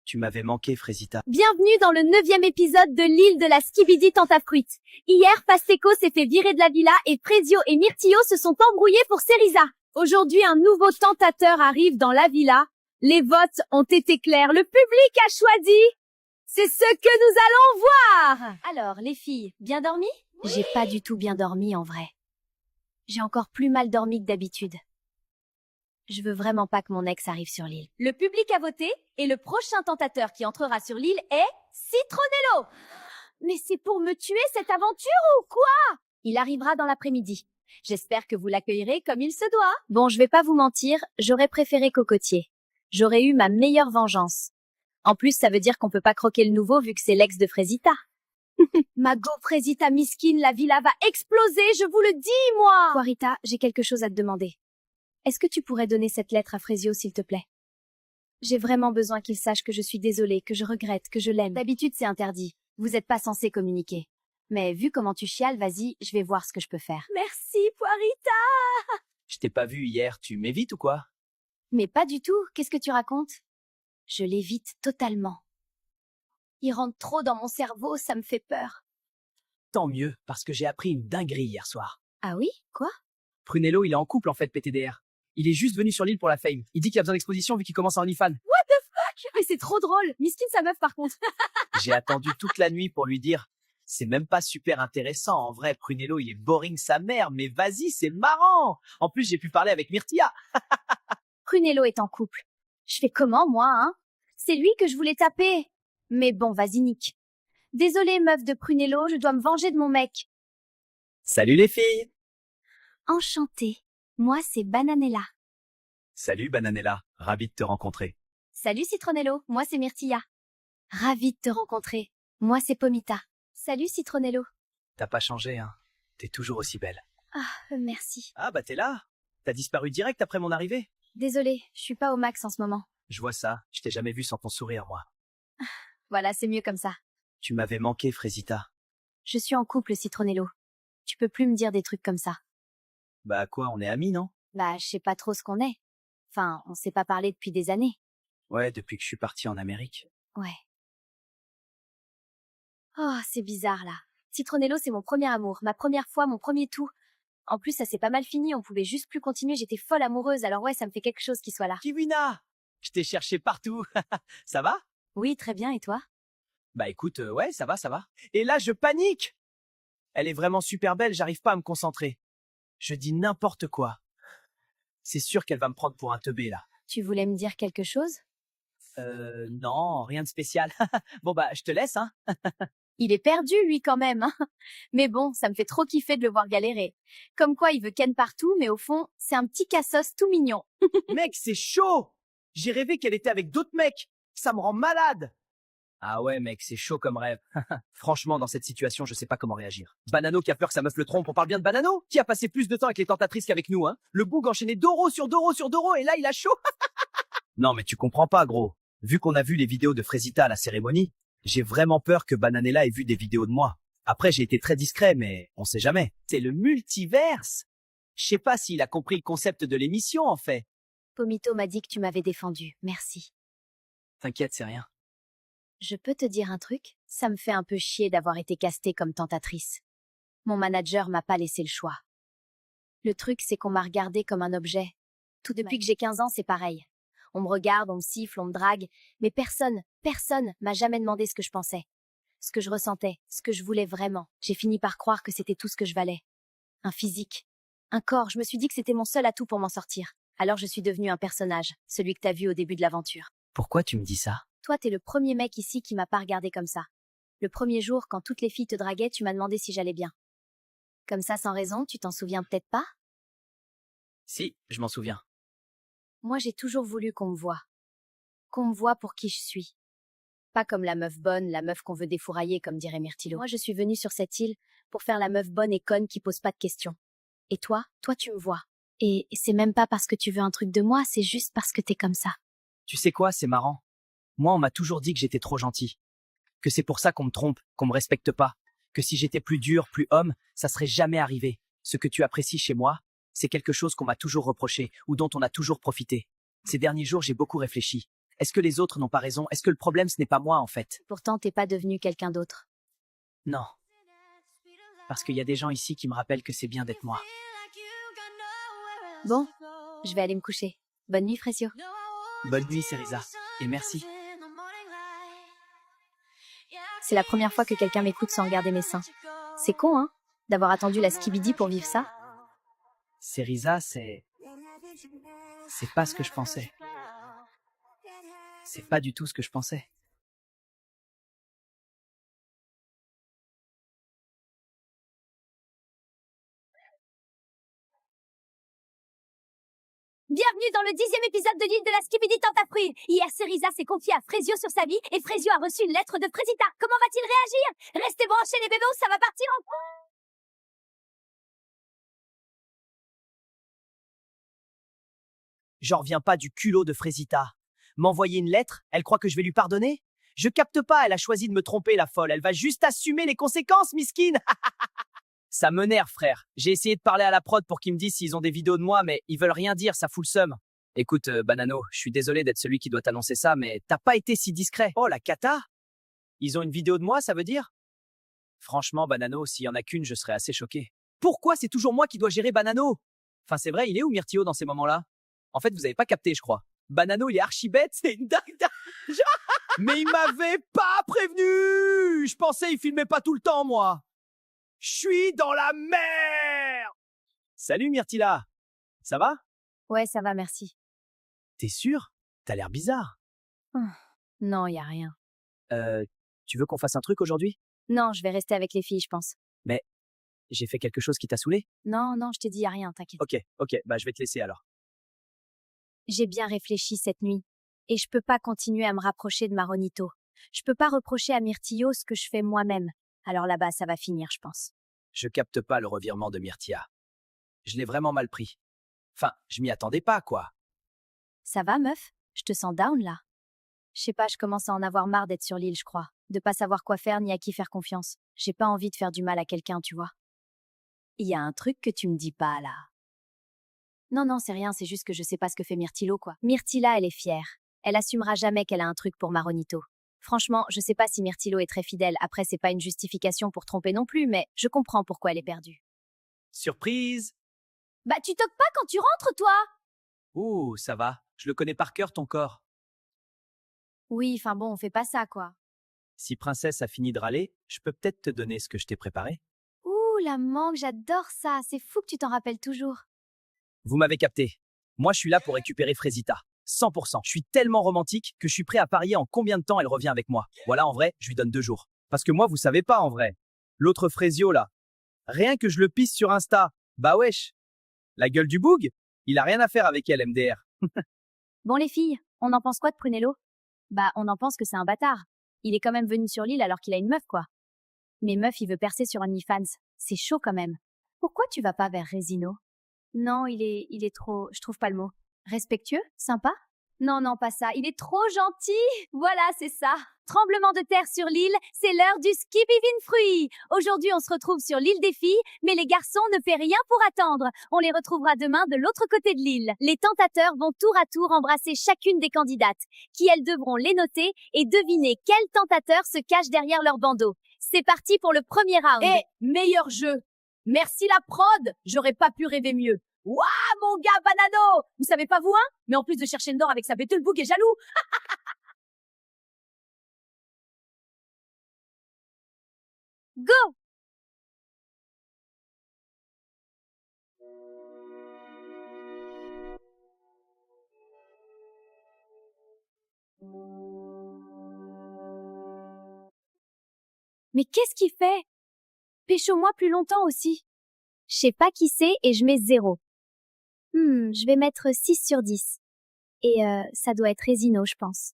Tu m'avais manqué, Frésita. Bienvenue dans le 9e épisode de l'île de la Skibidi Tentafruite. Hier, Pasteco s'est fait virer de la villa et Frésio et Myrtio se sont embrouillés pour Cerisa. Aujourd'hui, un nouveau tentateur arrive dans la villa. Les votes ont été clairs. Le public a choisi. C'est ce que nous allons voir. Alors, les filles, bien dormi? J'ai pas du tout bien dormi en vrai. J'ai encore plus mal dormi que d'habitude. Je veux vraiment pas que mon ex arrive sur l'île. Le public a voté et le prochain tentateur qui entrera sur l'île est Citronello. Mais c'est pour me tuer cette aventure ou quoi? Il arrivera dans l'après-midi. J'espère que vous l'accueillerez comme il se doit. Bon, je vais pas vous mentir, j'aurais préféré Cocotier. J'aurais eu ma meilleure vengeance. En plus, ça veut dire qu'on peut pas croquer le nouveau vu que c'est l'ex de Frésita. Mago Frésita Miskine, la villa va exploser, je vous le dis, moi! Quarita, j'ai quelque chose à te demander. Est-ce que tu pourrais donner cette lettre à Frésio, s'il te plaît? J'ai vraiment besoin qu'il sache que je suis désolée, que je regrette, que je l'aime. D'habitude, c'est interdit. Vous n'êtes pas censé communiquer. Mais vu comment tu chiales, vas-y, je vais voir ce que je peux faire. Merci, Poirita! Je t'ai pas vu hier, tu m'évites ou quoi? Mais pas du tout, qu'est-ce que tu racontes? Je l'évite totalement. Il rentre trop dans mon cerveau, ça me fait peur. Tant mieux, parce que j'ai appris une dinguerie hier soir. Ah oui? Quoi? Prunello, il est en couple en fait, PTDR. Il est juste venu sur l'île pour la fame. Il dit qu'il a besoin d'exposition vu qu'il commence en OnlyFans. What the fuck? Mais c'est trop drôle. Miskine sa meuf par contre. J'ai attendu toute la nuit pour lui dire. C'est même pas super intéressant. En vrai, Prunello, il est boring sa mère, mais vas-y, c'est marrant. En plus, j'ai pu parler avec Myrtilla. Prunello est en couple. Je fais comment, moi, hein? C'est lui que je voulais taper. Mais bon, vas-y, Nick. Désolée, meuf de Prunello, je dois me venger de mon mec. Salut les filles. Enchantée. Moi, c'est Bananella. Salut Bananella, ravi de te rencontrer. Salut Citronello, moi c'est Myrtilla. Ravie de te rencontrer. Moi c'est Pomita. Salut Citronello. T'as pas changé, hein. T'es toujours aussi belle. Ah, merci. Ah bah t'es là. T'as disparu direct après mon arrivée. Désolée, je suis pas au max en ce moment. Je vois ça, je t'ai jamais vu sans ton sourire, moi. Voilà, c'est mieux comme ça. Tu m'avais manqué, Frésita. Je suis en couple, Citronello. Tu peux plus me dire des trucs comme ça. Bah quoi, on est amis, non? Bah, je sais pas trop ce qu'on est. Enfin, on s'est pas parlé depuis des années. Ouais, depuis que je suis parti en Amérique. Ouais. Oh, c'est bizarre, là. Citronello, c'est mon premier amour, ma première fois, mon premier tout. En plus, ça s'est pas mal fini, on pouvait juste plus continuer, j'étais folle amoureuse, alors ouais, ça me fait quelque chose qu'il soit là. Kiwina! Je t'ai cherché partout. Ça va? Oui, très bien, et toi? Bah écoute, ouais, ça va, ça va. Et là, je panique! Elle est vraiment super belle, j'arrive pas à me concentrer. Je dis n'importe quoi. C'est sûr qu'elle va me prendre pour un teubé, là. Tu voulais me dire quelque chose? Non, rien de spécial. Bon bah, je te laisse, hein. Il est perdu, lui, quand même, hein. Mais bon, ça me fait trop kiffer de le voir galérer. Comme quoi, il veut Ken partout, mais au fond, c'est un petit cassos tout mignon. Mec, c'est chaud! J'ai rêvé qu'elle était avec d'autres mecs. Ça me rend malade. Ah ouais, mec, c'est chaud comme rêve. Franchement, dans cette situation, je sais pas comment réagir. Banano qui a peur que sa meuf le trompe, on parle bien de Banano? Qui a passé plus de temps avec les tentatrices qu'avec nous, hein? Le boug enchaîné Doro sur Doro sur Doro, et là, il a chaud. Non, mais tu comprends pas, gros. Vu qu'on a vu les vidéos de Fresita à la cérémonie, j'ai vraiment peur que Bananella ait vu des vidéos de moi. Après, j'ai été très discret, mais on sait jamais. C'est le multiverse. Je sais pas s'il a compris le concept de l'émission, en fait. Pomito m'a dit que tu m'avais défendu. Merci. T'inquiète, c'est rien. Je peux te dire un truc? Ça me fait un peu chier d'avoir été castée comme tentatrice. Mon manager m'a pas laissé le choix. Le truc, c'est qu'on m'a regardée comme un objet. Tout depuis que j'ai 15 ans, c'est pareil. On me regarde, on me siffle, on me drague, mais personne m'a jamais demandé ce que je pensais, ce que je ressentais, ce que je voulais vraiment. J'ai fini par croire que c'était tout ce que je valais. Un physique, un corps, je me suis dit que c'était mon seul atout pour m'en sortir. Alors je suis devenue un personnage, celui que t'as vu au début de l'aventure. Pourquoi tu me dis ça? Toi, t'es le premier mec ici qui m'a pas regardé comme ça. Le premier jour, quand toutes les filles te draguaient, tu m'as demandé si j'allais bien. Comme ça, sans raison, tu t'en souviens peut-être pas? Si, je m'en souviens. Moi, j'ai toujours voulu qu'on me voie. Qu'on me voie pour qui je suis. Pas comme la meuf bonne, la meuf qu'on veut défourailler, comme dirait Myrtilo. Moi, je suis venue sur cette île pour faire la meuf bonne et conne qui pose pas de questions. Et toi, tu me vois. Et c'est même pas parce que tu veux un truc de moi, c'est juste parce que t'es comme ça. Tu sais quoi, c'est marrant. Moi, on m'a toujours dit que j'étais trop gentil. Que c'est pour ça qu'on me trompe, qu'on me respecte pas. Que si j'étais plus dur, plus homme, ça serait jamais arrivé. Ce que tu apprécies chez moi, c'est quelque chose qu'on m'a toujours reproché, ou dont on a toujours profité. Ces derniers jours, j'ai beaucoup réfléchi. Est-ce que les autres n'ont pas raison? Est-ce que le problème, ce n'est pas moi, en fait? Pourtant, t'es pas devenu quelqu'un d'autre. Non. Parce qu'il y a des gens ici qui me rappellent que c'est bien d'être moi. Bon, je vais aller me coucher. Bonne nuit, Frésio. Bonne nuit, Cerisa. Et merci. C'est la première fois que quelqu'un m'écoute sans regarder mes seins. C'est con, hein, d'avoir attendu la skibidi pour vivre ça. Cerisa, c'est pas ce que je pensais. C'est pas du tout ce que je pensais. Bienvenue dans le 10e épisode de l'île de la Skibidi Tentafruit. Hier, Cerisa s'est confiée à Frésio sur sa vie et Frésio a reçu une lettre de Frésita. Comment va-t-il réagir? Restez branchés les bébés, ça va partir en couille. J'en reviens pas du culot de Frésita. M'envoyer une lettre, elle croit que je vais lui pardonner? Je capte pas, elle a choisi de me tromper, la folle. Elle va juste assumer les conséquences, miskine. Ça m'énerve, frère. J'ai essayé de parler à la prod pour qu'ils me disent s'ils ont des vidéos de moi, mais ils veulent rien dire, ça fout le seum. Écoute, Banano, je suis désolé d'être celui qui doit t'annoncer ça, mais t'as pas été si discret. Oh, la cata! Ils ont une vidéo de moi, ça veut dire? Franchement, Banano, s'il y en a qu'une, je serais assez choqué. Pourquoi c'est toujours moi qui dois gérer Banano? Enfin, c'est vrai, il est où Myrtio dans ces moments-là? En fait, vous avez pas capté, je crois. Banano, il est archi bête, c'est une dingue. Mais il m'avait pas prévenu! Je pensais il filmait pas tout le temps, moi. Je suis dans la mer! Salut Myrtilla! Ça va? Ouais, ça va, merci. T'es sûr? T'as l'air bizarre. Non, y a rien. Tu veux qu'on fasse un truc aujourd'hui? Non, je vais rester avec les filles, je pense. Mais j'ai fait quelque chose qui t'a saoulé? Non, je t'ai dit y a rien, t'inquiète. Ok, bah je vais te laisser alors. J'ai bien réfléchi cette nuit. Et je peux pas continuer à me rapprocher de Maronito. Je peux pas reprocher à Myrtillo ce que je fais moi-même. Alors là-bas, ça va finir, je pense. Je capte pas le revirement de Myrtia. Je l'ai vraiment mal pris. Enfin, je m'y attendais pas, quoi. Ça va, meuf? Je te sens down, là. Je sais pas, je commence à en avoir marre d'être sur l'île, je crois. De pas savoir quoi faire ni à qui faire confiance. J'ai pas envie de faire du mal à quelqu'un, tu vois. Il y a un truc que tu me dis pas, là. Non, c'est rien, c'est juste que je sais pas ce que fait Myrtillo, quoi. Myrtilla, elle est fière. Elle assumera jamais qu'elle a un truc pour Maronito. Franchement, je sais pas si Myrtillo est très fidèle. Après, c'est pas une justification pour tromper non plus, mais je comprends pourquoi elle est perdue. Surprise! Bah, tu toques pas quand tu rentres, toi. Ouh, ça va. Je le connais par cœur, ton corps. Oui, enfin bon, on fait pas ça, quoi. Si Princesse a fini de râler, je peux peut-être te donner ce que je t'ai préparé. Ouh, la mangue, j'adore ça. C'est fou que tu t'en rappelles toujours. Vous m'avez capté. Moi, je suis là pour récupérer Frésita. 100%. Je suis tellement romantique que je suis prêt à parier en combien de temps elle revient avec moi. Voilà, en vrai, je lui donne 2 jours. Parce que moi, vous savez pas, en vrai. L'autre Frésio, là. Rien que je le pisse sur Insta. Bah wesh. La gueule du boug, il a rien à faire avec elle, MDR. Bon les filles, on en pense quoi de Prunello? Bah, on en pense que c'est un bâtard. Il est quand même venu sur l'île alors qu'il a une meuf, quoi. Mais meuf, il veut percer sur OnlyFans. C'est chaud quand même. Pourquoi tu vas pas vers Resino? Non, il est trop, je trouve pas le mot. Respectueux? Sympa? Non, non, pas ça. Il est trop gentil. Voilà, c'est ça. Tremblement de terre sur l'île, c'est l'heure du skibivin fruit. Aujourd'hui, on se retrouve sur l'île des filles, mais les garçons ne paient rien pour attendre. On les retrouvera demain de l'autre côté de l'île. Les tentateurs vont tour à tour embrasser chacune des candidates, qui elles devront les noter et deviner quel tentateur se cache derrière leur bandeau. C'est parti pour le premier round. Meilleur jeu. Merci la prod. J'aurais pas pu rêver mieux. Waouh, mon gars Banano. Vous savez pas vous, hein? Mais en plus de chercher Ndor avec sa bête, le bouc est jaloux. Go! Mais qu'est-ce qu'il fait? Pécho-moi plus longtemps aussi. Je sais pas qui c'est et je mets 0. Je vais mettre 6 sur 10. Et ça doit être Resino, je pense.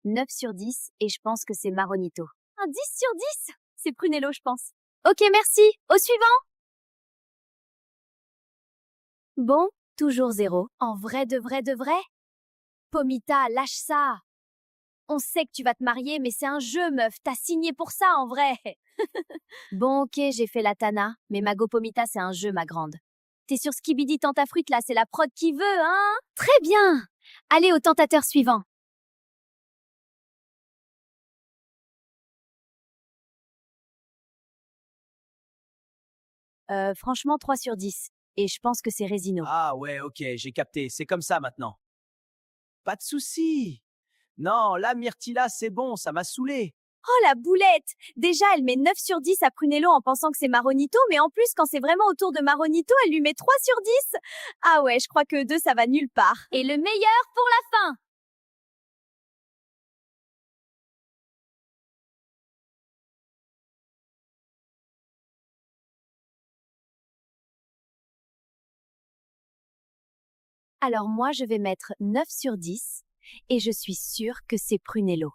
9 sur 10 et je pense que c'est Maronito. Un 10 sur 10? C'est Prunello, je pense. Ok, merci. Au suivant. Bon, toujours 0. En vrai de vrai de vrai? Pomita, lâche ça. On sait que tu vas te marier, mais c'est un jeu, meuf. T'as signé pour ça, en vrai. Bon, ok, j'ai fait la Tana, mais Mago Pomita, c'est un jeu, ma grande. T'es sur Skibidi Tentafruit, là, c'est la prod qui veut, hein? Très bien. Allez au tentateur suivant. Franchement, 3 sur 10. Et je pense que c'est Resino. Ah ouais, ok, j'ai capté. C'est comme ça maintenant. Pas de souci. Non, là, Myrtilla, c'est bon, ça m'a saoulé. Oh la boulette! Déjà, elle met 9 sur 10 à Prunello en pensant que c'est Maronito, mais en plus, quand c'est vraiment autour de Maronito, elle lui met 3 sur 10. Ah ouais, je crois que 2, ça va nulle part. Et le meilleur pour la fin! Alors moi, je vais mettre 9 sur 10, et je suis sûre que c'est Prunello.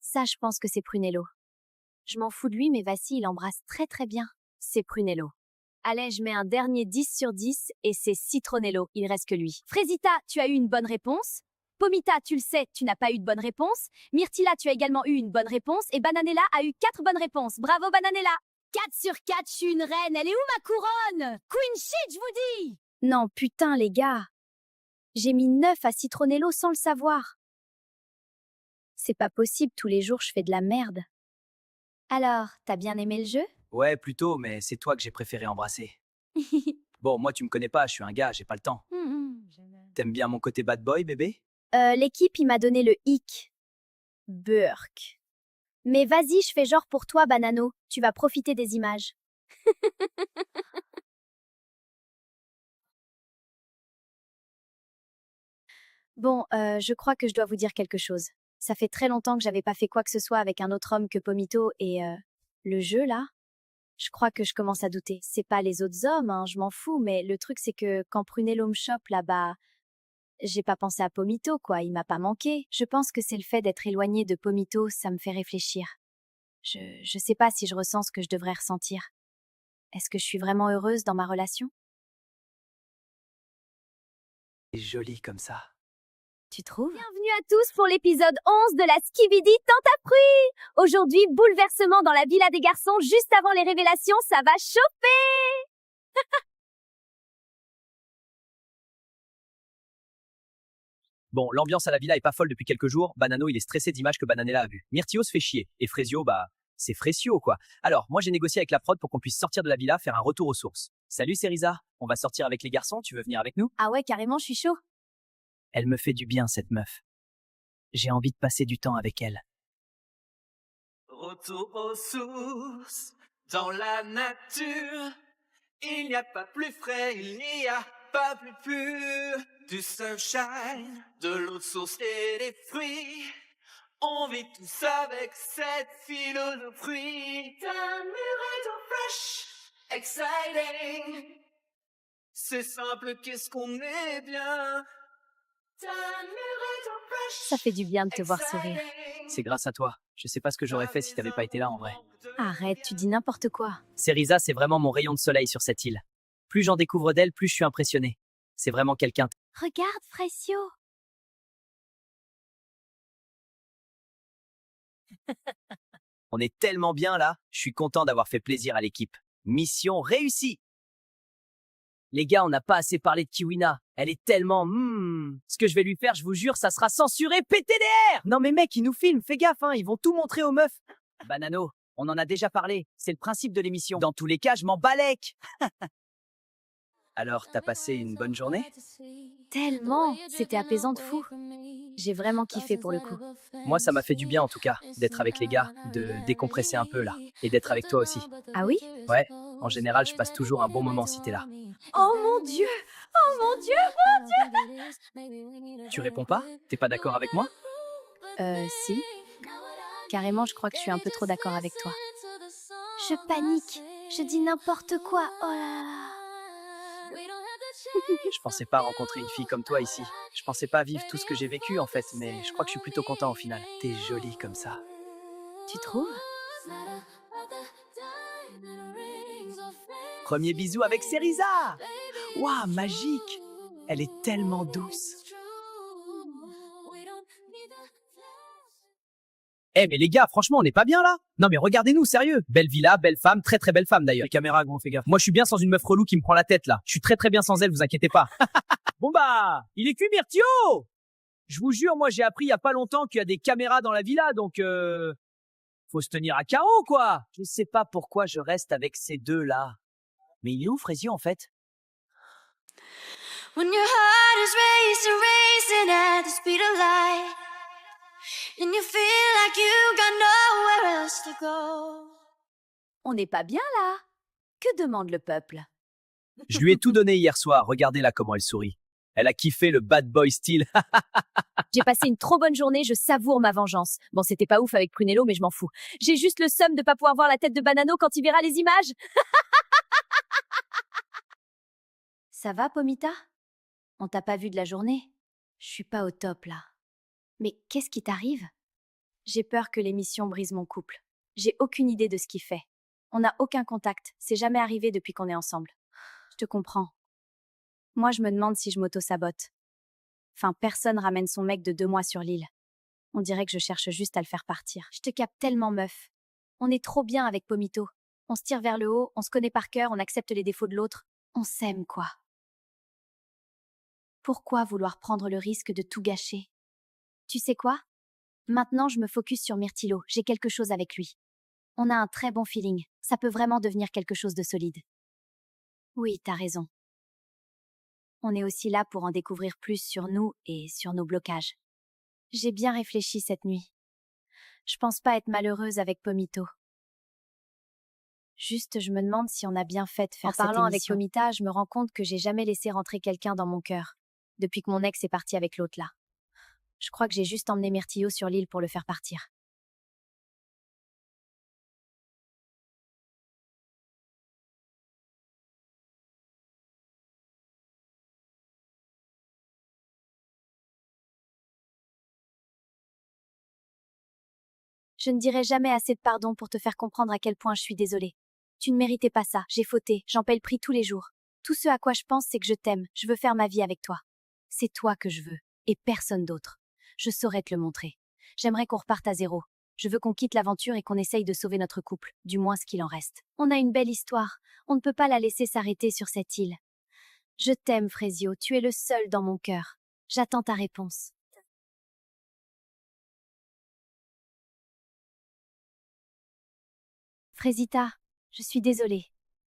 Ça, je pense que c'est Prunello. Je m'en fous de lui, mais Vassi, il embrasse très très bien. C'est Prunello. Allez, je mets un dernier 10 sur 10 et c'est Citronello, il reste que lui. Frésita, tu as eu une bonne réponse. Pomita, tu le sais, tu n'as pas eu de bonne réponse. Myrtilla, tu as également eu une bonne réponse. Et Bananella a eu 4 bonnes réponses. Bravo Bananella! 4 sur 4, je suis une reine. Elle est où ma couronne? Queen shit, je vous dis! Non, putain les gars. J'ai mis 9 à Citronello sans le savoir. C'est pas possible, tous les jours je fais de la merde. Alors, t'as bien aimé le jeu? Ouais, plutôt, mais c'est toi que j'ai préféré embrasser. Bon, moi, tu me connais pas, je suis un gars, j'ai pas le temps. T'aimes bien mon côté bad boy, bébé? L'équipe, il m'a donné le hic. Burk. Mais vas-y, je fais genre pour toi, Banano. Tu vas profiter des images. Bon, je crois que je dois vous dire quelque chose. Ça fait très longtemps que j'avais pas fait quoi que ce soit avec un autre homme que Pomito et le jeu là, je crois que je commence à douter. C'est pas les autres hommes, hein, je m'en fous, mais le truc c'est que quand Prunello me chope là-bas, j'ai pas pensé à Pomito quoi, il m'a pas manqué. Je pense que c'est le fait d'être éloigné de Pomito, ça me fait réfléchir. Je sais pas si je ressens ce que je devrais ressentir. Est-ce que je suis vraiment heureuse dans ma relation? C'est joli comme ça. Tu trouves? Bienvenue à tous pour l'épisode 11 de la Skibidi Tentafruit! Aujourd'hui, bouleversement dans la villa des garçons juste avant les révélations, ça va chauffer! Bon, l'ambiance à la villa est pas folle depuis quelques jours. Banano, il est stressé d'images que Bananella a vues. Myrtio se fait chier. Et Frésio, bah, c'est Frécio, quoi. Alors, moi, j'ai négocié avec la prod pour qu'on puisse sortir de la villa, faire un retour aux sources. Salut, Ceriza. On va sortir avec les garçons, tu veux venir avec nous? Ah ouais, carrément, je suis chaud. Elle me fait du bien, cette meuf. J'ai envie de passer du temps avec elle. Retour aux sources, dans la nature, il n'y a pas plus frais, il n'y a pas plus pur, du sunshine, de l'eau de source et des fruits. On vit tous avec cette philosophie. Ta mûre fresh, exciting. C'est simple, qu'est-ce qu'on est bien. Ta mûre fresh. Ça fait du bien de te voir sourire. C'est grâce à toi. Je sais pas ce que j'aurais fait si t'avais pas été là en vrai. Arrête, tu dis n'importe quoi. Cerisa, c'est vraiment mon rayon de soleil sur cette île. Plus j'en découvre d'elle, plus je suis impressionné. C'est vraiment quelqu'un. Regarde, Fresio. On est tellement bien là. Je suis content d'avoir fait plaisir à l'équipe. Mission réussie. Les gars, on n'a pas assez parlé de Kiwina. Elle est tellement... Ce que je vais lui faire, je vous jure, ça sera censuré PTDR. Non mais mec, ils nous filment, fais gaffe, hein, ils vont tout montrer aux meufs. Banano, on en a déjà parlé. C'est le principe de l'émission. Dans tous les cas, je m'en balèque. Alors, t'as passé une bonne journée? Tellement, c'était apaisant de fou. J'ai vraiment kiffé pour le coup. Moi, ça m'a fait du bien en tout cas, d'être avec les gars, de décompresser un peu là, et d'être avec toi aussi. Ah oui? Ouais, en général, je passe toujours un bon moment si t'es là. Oh mon Dieu! Oh mon Dieu! Tu réponds pas? T'es pas d'accord avec moi? Si. Carrément, je crois que je suis un peu trop d'accord avec toi. Je panique. Je dis n'importe quoi. Oh là là. Je pensais pas rencontrer une fille comme toi ici. Je pensais pas vivre tout ce que j'ai vécu en fait, mais je crois que je suis plutôt content au final. T'es jolie comme ça. Tu trouves? Premier bisou avec Cerisa! Waouh, magique! Elle est tellement douce. Eh mais les gars, franchement, on n'est pas bien là. Non mais regardez-nous, sérieux. Belle villa, belle femme, très très belle femme d'ailleurs. Les caméras, gros, fais gaffe. Moi je suis bien sans une meuf relou qui me prend la tête là. Je suis très très bien sans elle, vous inquiétez pas. Bon bah, il est cuit Myrtio! Je vous jure, moi j'ai appris il y a pas longtemps qu'il y a des caméras dans la villa, donc faut se tenir à carreau quoi. Je sais pas pourquoi je reste avec ces deux là. Mais il est où Frésio en fait? When your heart is racing, racing at the speed of light, and you feel like you got nowhere else to go. On n'est pas bien là? Que demande le peuple? Je lui ai tout donné hier soir, regardez là comment elle sourit. Elle a kiffé le bad boy style. J'ai passé une trop bonne journée, je savoure ma vengeance. Bon, c'était pas ouf avec Prunello, mais je m'en fous. J'ai juste le seum de pas pouvoir voir la tête de Banano quand il verra les images. Ça va, Pomita? On t'a pas vu de la journée? Je suis pas au top, là. Mais qu'est-ce qui t'arrive? J'ai peur que l'émission brise mon couple. J'ai aucune idée de ce qu'il fait. On n'a aucun contact, c'est jamais arrivé depuis qu'on est ensemble. Je te comprends. Moi, je me demande si je m'auto-sabote. Enfin, personne ramène son mec de 2 mois sur l'île. On dirait que je cherche juste à le faire partir. Je te capte tellement, meuf. On est trop bien avec Pomito. On se tire vers le haut, on se connaît par cœur, on accepte les défauts de l'autre. On s'aime, quoi. Pourquoi vouloir prendre le risque de tout gâcher? Tu sais quoi? Maintenant, je me focus sur Myrtilo. J'ai quelque chose avec lui. On a un très bon feeling. Ça peut vraiment devenir quelque chose de solide. Oui, t'as raison. On est aussi là pour en découvrir plus sur nous et sur nos blocages. J'ai bien réfléchi cette nuit. Je pense pas être malheureuse avec Pomito. Juste, je me demande si on a bien fait de faire cette émission. En parlant avec Pomita, je me rends compte que j'ai jamais laissé rentrer quelqu'un dans mon cœur, depuis que mon ex est parti avec l'autre là. Je crois que j'ai juste emmené Myrtillo sur l'île pour le faire partir. Je ne dirai jamais assez de pardon pour te faire comprendre à quel point je suis désolée. Tu ne méritais pas ça, j'ai fauté, j'en paie le prix tous les jours. Tout ce à quoi je pense, c'est que je t'aime, je veux faire ma vie avec toi. C'est toi que je veux, et personne d'autre. Je saurais te le montrer. J'aimerais qu'on reparte à zéro. Je veux qu'on quitte l'aventure et qu'on essaye de sauver notre couple, du moins ce qu'il en reste. On a une belle histoire, on ne peut pas la laisser s'arrêter sur cette île. Je t'aime, Frésio, tu es le seul dans mon cœur. J'attends ta réponse. Frésita, je suis désolée.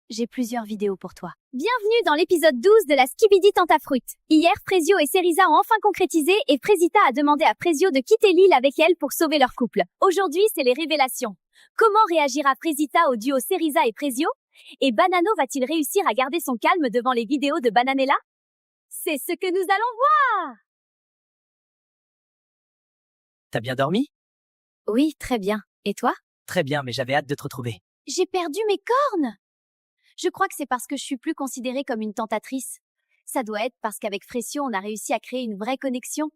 J'ai plusieurs vidéos pour toi. Bienvenue dans l'épisode 12 de la Skibidi Tentafruit. Hier, Frésio et Cerisa ont enfin concrétisé et Frésita a demandé à Frésio de quitter l'île avec elle pour sauver leur couple. Aujourd'hui, c'est les révélations. Comment réagira Frésita au duo Cerisa et Frésio? Et Banano va-t-il réussir à garder son calme devant les vidéos de Bananella? C'est ce que nous allons voir. T'as bien dormi? Oui, très bien. Et toi? Très bien, mais j'avais hâte de te retrouver. J'ai perdu mes cornes! Je crois que c'est parce que je suis plus considérée comme une tentatrice. Ça doit être parce qu'avec Frécio, on a réussi à créer une vraie connexion.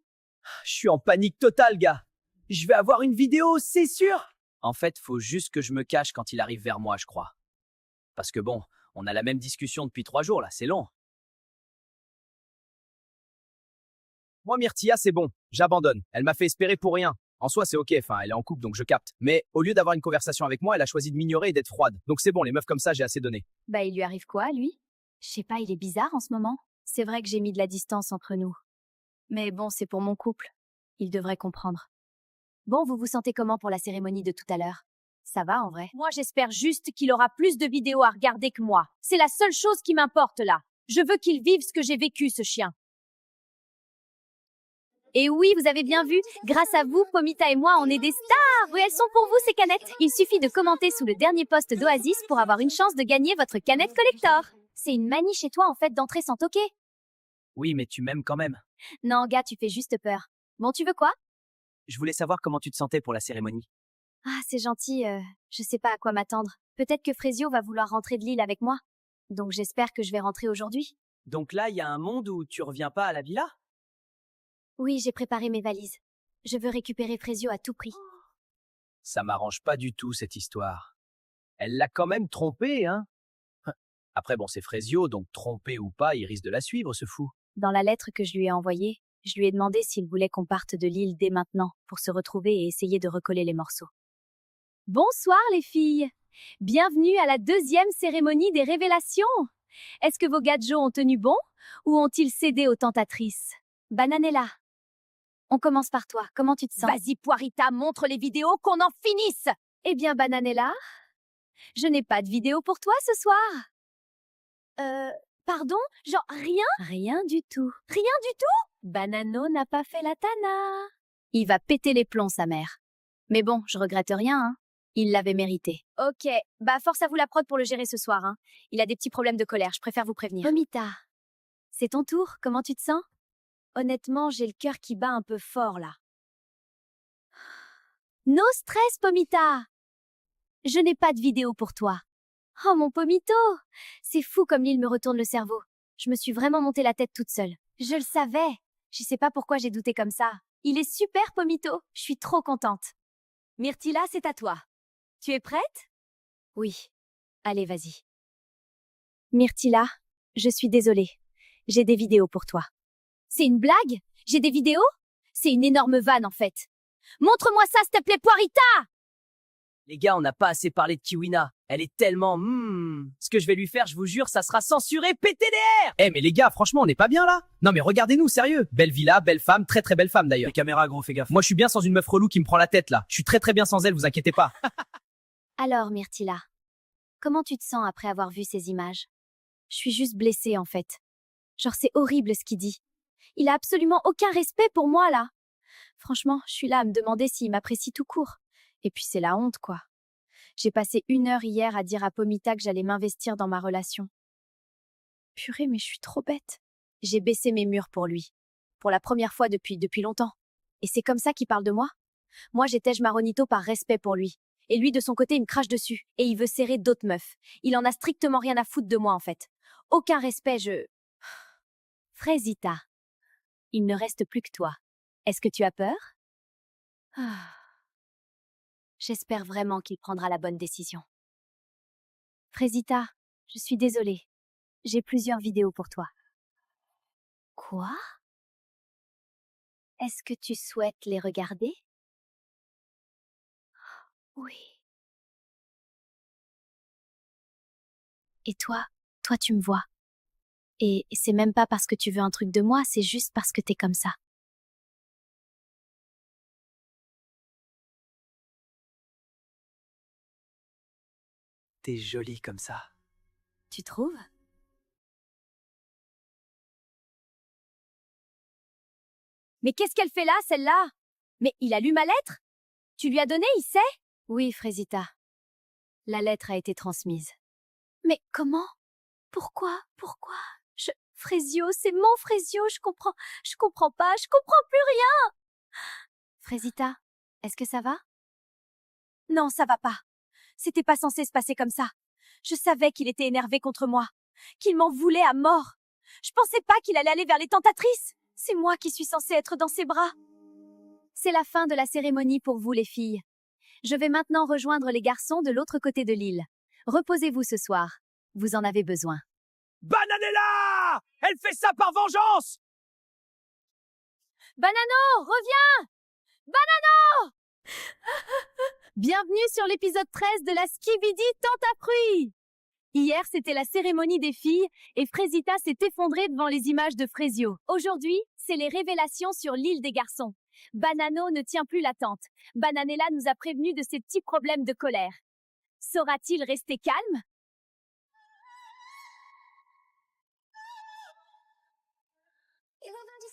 Je suis en panique totale, gars. Je vais avoir une vidéo, c'est sûr. En fait, faut juste que je me cache quand il arrive vers moi, je crois. Parce que bon, on a la même discussion depuis 3 jours, là, c'est long. Moi, Myrtilla, c'est bon. J'abandonne. Elle m'a fait espérer pour rien. En soi, c'est ok, enfin, elle est en couple, donc je capte. Mais au lieu d'avoir une conversation avec moi, elle a choisi de m'ignorer et d'être froide. Donc c'est bon, les meufs comme ça, j'ai assez donné. Bah, il lui arrive quoi, lui? Je sais pas, il est bizarre en ce moment. C'est vrai que j'ai mis de la distance entre nous. Mais bon, c'est pour mon couple. Il devrait comprendre. Bon, vous vous sentez comment pour la cérémonie de tout à l'heure? Ça va, en vrai? Moi, j'espère juste qu'il aura plus de vidéos à regarder que moi. C'est la seule chose qui m'importe là. Je veux qu'il vive ce que j'ai vécu, ce chien. Et oui, vous avez bien vu, grâce à vous, Pomita et moi, on est des stars. Oui, elles sont pour vous, ces canettes. Il suffit de commenter sous le dernier post d'Oasis pour avoir une chance de gagner votre canette collector. C'est une manie chez toi, en fait, d'entrer sans toquer. Oui, mais tu m'aimes quand même. Non, gars, tu fais juste peur. Bon, tu veux quoi? Je voulais savoir comment tu te sentais pour la cérémonie. Ah, c'est gentil, je sais pas à quoi m'attendre. Peut-être que Frésio va vouloir rentrer de l'île avec moi. Donc j'espère que je vais rentrer aujourd'hui. Donc là, il y a un monde où tu reviens pas à la villa? Oui, j'ai préparé mes valises. Je veux récupérer Frésio à tout prix. Ça m'arrange pas du tout, cette histoire. Elle l'a quand même trompé, hein? Après, bon, c'est Frésio, donc trompé ou pas, il risque de la suivre, ce fou. Dans la lettre que je lui ai envoyée, je lui ai demandé s'il voulait qu'on parte de l'île dès maintenant pour se retrouver et essayer de recoller les morceaux. Bonsoir les filles. Bienvenue à la 2e cérémonie des révélations. Est-ce que vos gadgets ont tenu bon ou ont-ils cédé aux tentatrices? Bananella, on commence par toi. Comment tu te sens? Vas-y Poirita, montre les vidéos qu'on en finisse. Eh bien, Bananella, je n'ai pas de vidéo pour toi ce soir. Pardon? Genre rien? Rien du tout. Rien du tout? Banano n'a pas fait la tana. Il va péter les plombs, sa mère. Mais bon, je regrette rien, hein. Il l'avait mérité. Ok, bah force à vous la prod pour le gérer ce soir, hein. Il a des petits problèmes de colère, je préfère vous prévenir. Pomita, c'est ton tour, comment tu te sens? Honnêtement, j'ai le cœur qui bat un peu fort là. No stress, Pomita. Je n'ai pas de vidéo pour toi. Oh mon Pomito! C'est fou comme l'île me retourne le cerveau. Je me suis vraiment monté la tête toute seule. Je le savais. Je sais pas pourquoi j'ai douté comme ça. Il est super, Pomito. Je suis trop contente. Myrtilla, c'est à toi. Tu es prête? Oui. Allez, vas-y. Myrtilla, je suis désolée. J'ai des vidéos pour toi. C'est une blague? J'ai des vidéos? C'est une énorme vanne, en fait. Montre-moi ça, s'il te plaît, Poirita! Les gars, on n'a pas assez parlé de Kiwina. Elle est tellement... Ce que je vais lui faire, je vous jure, ça sera censuré PTDR. Eh, mais les gars, franchement, on n'est pas bien là? Non, mais regardez-nous, sérieux. Belle villa, belle femme, très très belle femme d'ailleurs. Les caméras, gros, fais gaffe. Moi, je suis bien sans une meuf relou qui me prend la tête là. Je suis très très bien sans elle, vous inquiétez pas. Alors, Myrtilla, comment tu te sens après avoir vu ces images? Je suis juste blessée, en fait. Genre, c'est horrible ce qu'il dit. Il a absolument aucun respect pour moi, là. Franchement, je suis là à me demander s'il m'apprécie tout court. Et puis c'est la honte, quoi. J'ai passé 1 heure hier à dire à Pomita que j'allais m'investir dans ma relation. Purée, mais je suis trop bête. J'ai baissé mes murs pour lui. Pour la première fois depuis longtemps. Et c'est comme ça qu'il parle de moi? Moi, j'étais Maronito par respect pour lui. Et lui, de son côté, il me crache dessus. Et il veut serrer d'autres meufs. Il en a strictement rien à foutre de moi, en fait. Aucun respect, Frésita, il ne reste plus que toi. Est-ce que tu as peur? J'espère vraiment qu'il prendra la bonne décision. Frésita, je suis désolée. J'ai plusieurs vidéos pour toi. Quoi? Est-ce que tu souhaites les regarder? Oui. Et toi tu me vois. Et c'est même pas parce que tu veux un truc de moi, c'est juste parce que t'es comme ça. T'es jolie comme ça. Tu trouves? Mais qu'est-ce qu'elle fait là, celle-là? Mais il a lu ma lettre? Tu lui as donné, il sait? Oui, Frésita. La lettre a été transmise. Mais comment? Pourquoi? Frésio, c'est mon Frésio, je comprends pas, je comprends plus rien. Frésita, est-ce que ça va? Non, ça va pas. C'était pas censé se passer comme ça. Je savais qu'il était énervé contre moi, qu'il m'en voulait à mort. Je pensais pas qu'il allait aller vers les tentatrices. C'est moi qui suis censée être dans ses bras. C'est la fin de la cérémonie pour vous les filles. Je vais maintenant rejoindre les garçons de l'autre côté de l'île. Reposez-vous ce soir. Vous en avez besoin. Bananella! Elle fait ça par vengeance! Banano, reviens! Banano! Bienvenue sur l'épisode 13 de la Skibidi Tentapruie! Hier, c'était la cérémonie des filles et Frésita s'est effondrée devant les images de Frésio. Aujourd'hui, c'est les révélations sur l'île des garçons. Banano ne tient plus la tente. Bananella nous a prévenus de ses petits problèmes de colère. Saura-t-il rester calme?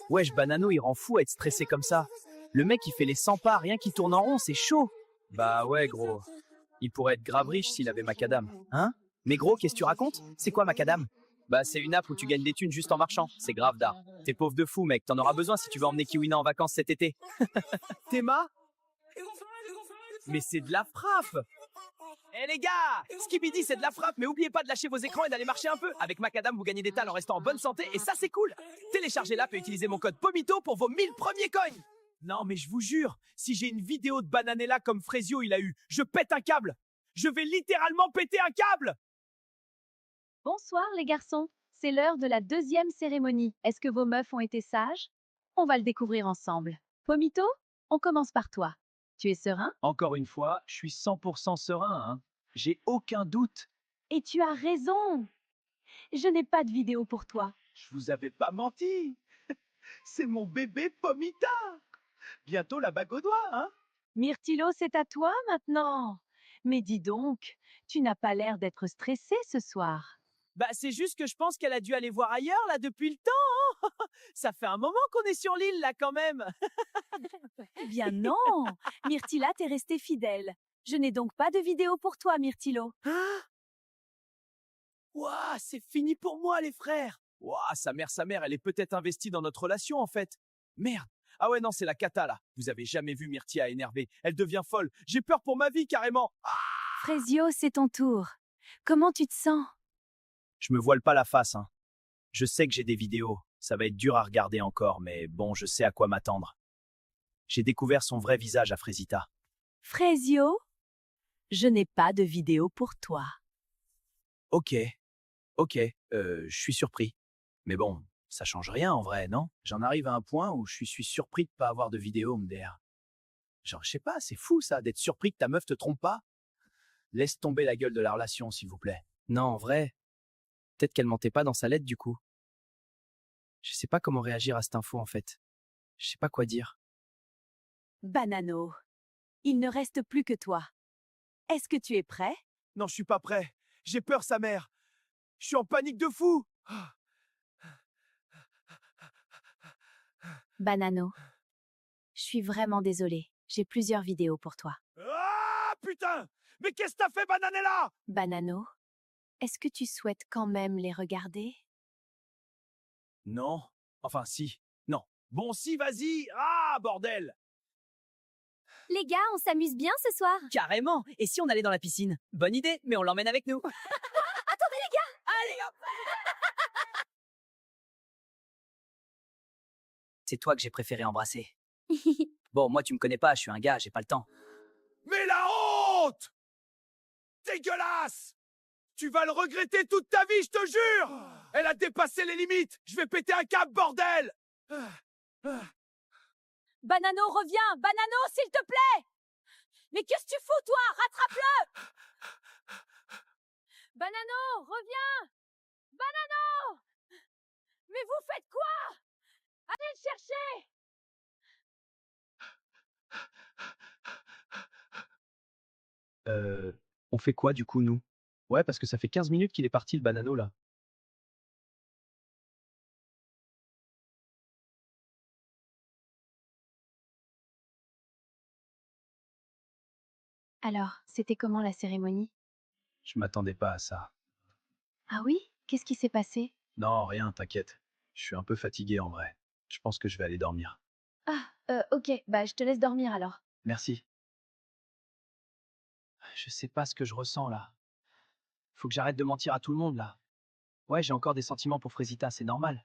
Wesh, Banano, il rend fou à être stressé comme ça. Le mec, il fait les 100 pas, rien qui tourne en rond, c'est chaud. Bah ouais, gros. Il pourrait être grave riche s'il avait Macadam. Hein? Mais gros, qu'est-ce que tu racontes? C'est quoi Macadam? Bah c'est une app où tu gagnes des thunes juste en marchant. C'est grave d'art. T'es pauvre de fou, mec. T'en auras besoin si tu veux emmener Kiwina en vacances cet été. Théma? Mais c'est de la frappe! Eh les gars! Skibidi, c'est de la frappe, mais oubliez pas de lâcher vos écrans et d'aller marcher un peu. Avec Macadam, vous gagnez des talents en restant en bonne santé et ça, c'est cool! Téléchargez l'app et utilisez mon code POMITO pour vos 1000 premiers coins! Non, mais je vous jure, si j'ai une vidéo de Bananella comme Frésio il a eu, je pète un câble! Je vais littéralement péter un câble! Bonsoir les garçons, c'est l'heure de la deuxième cérémonie. Est-ce que vos meufs ont été sages? On va le découvrir ensemble. Pomito, on commence par toi. Tu es serein? Encore une fois, je suis 100% serein, hein. J'ai aucun doute. Et tu as raison. Je n'ai pas de vidéo pour toi. Je vous avais pas menti. C'est mon bébé Pomita. Bientôt la bague au doigt, hein. Myrtilo, c'est à toi maintenant. Mais dis donc, tu n'as pas l'air d'être stressé ce soir. Bah c'est juste que je pense qu'elle a dû aller voir ailleurs là depuis le temps, hein. Ça fait un moment qu'on est sur l'île là quand même. Eh bien non, Myrtila t'est restée fidèle. Je n'ai donc pas de vidéo pour toi, Myrtilo. Ouah, c'est fini pour moi les frères. Ouah, sa mère, elle est peut-être investie dans notre relation en fait. Merde. Ah ouais non, c'est la cata là. Vous avez jamais vu Myrtia énervée. Elle devient folle. J'ai peur pour ma vie carrément. Frésio, c'est ton tour. Comment tu te sens? Je me voile pas la face, hein. Je sais que j'ai des vidéos. Ça va être dur à regarder encore, mais bon, je sais à quoi m'attendre. J'ai découvert son vrai visage à Frésita. Frésio, je n'ai pas de vidéo pour toi. Ok, je suis surpris. Mais bon, ça change rien en vrai, non? J'en arrive à un point où je suis surpris de pas avoir de vidéo, MDR. Genre, je sais pas, c'est fou ça, d'être surpris que ta meuf te trompe pas. Laisse tomber la gueule de la relation, s'il vous plaît. Non, en vrai, peut-être qu'elle mentait pas dans sa lettre du coup. Je sais pas comment réagir à cette info en fait. Je sais pas quoi dire. Banano, il ne reste plus que toi. Est-ce que tu es prêt? Non, je suis pas prêt. J'ai peur, sa mère. Je suis en panique de fou. Banano, je suis vraiment désolée. J'ai plusieurs vidéos pour toi. Ah, putain! Mais qu'est-ce que t'as fait, Bananella? Banano, est-ce que tu souhaites quand même les regarder? Non. Enfin, si. Non. Bon, si, vas-y. Ah, bordel! Les gars, on s'amuse bien ce soir. Carrément. Et si on allait dans la piscine? Bonne idée, mais on l'emmène avec nous. Attendez les gars. Allez hop. C'est toi que j'ai préféré embrasser. Bon, moi tu me connais pas, je suis un gars, j'ai pas le temps. Mais la honte! Dégueulasse! Tu vas le regretter toute ta vie, je te jure! Elle a dépassé les limites! Je vais péter un câble, bordel! Banano, reviens! Banano, s'il te plaît! Mais qu'est-ce que tu fous, toi? Rattrape-le! Banano, reviens! Banano! Mais vous faites quoi? Allez le chercher! On fait quoi du coup, nous? Ouais, parce que ça fait 15 minutes qu'il est parti, le banano, là. Alors, c'était comment la cérémonie? Je m'attendais pas à ça. Ah oui? Qu'est-ce qui s'est passé? Non, rien, t'inquiète. Je suis un peu fatigué en vrai. Je pense que je vais aller dormir. Ok, bah je te laisse dormir alors. Merci. Je sais pas ce que je ressens là. Faut que j'arrête de mentir à tout le monde là. Ouais, j'ai encore des sentiments pour Frésita, c'est normal.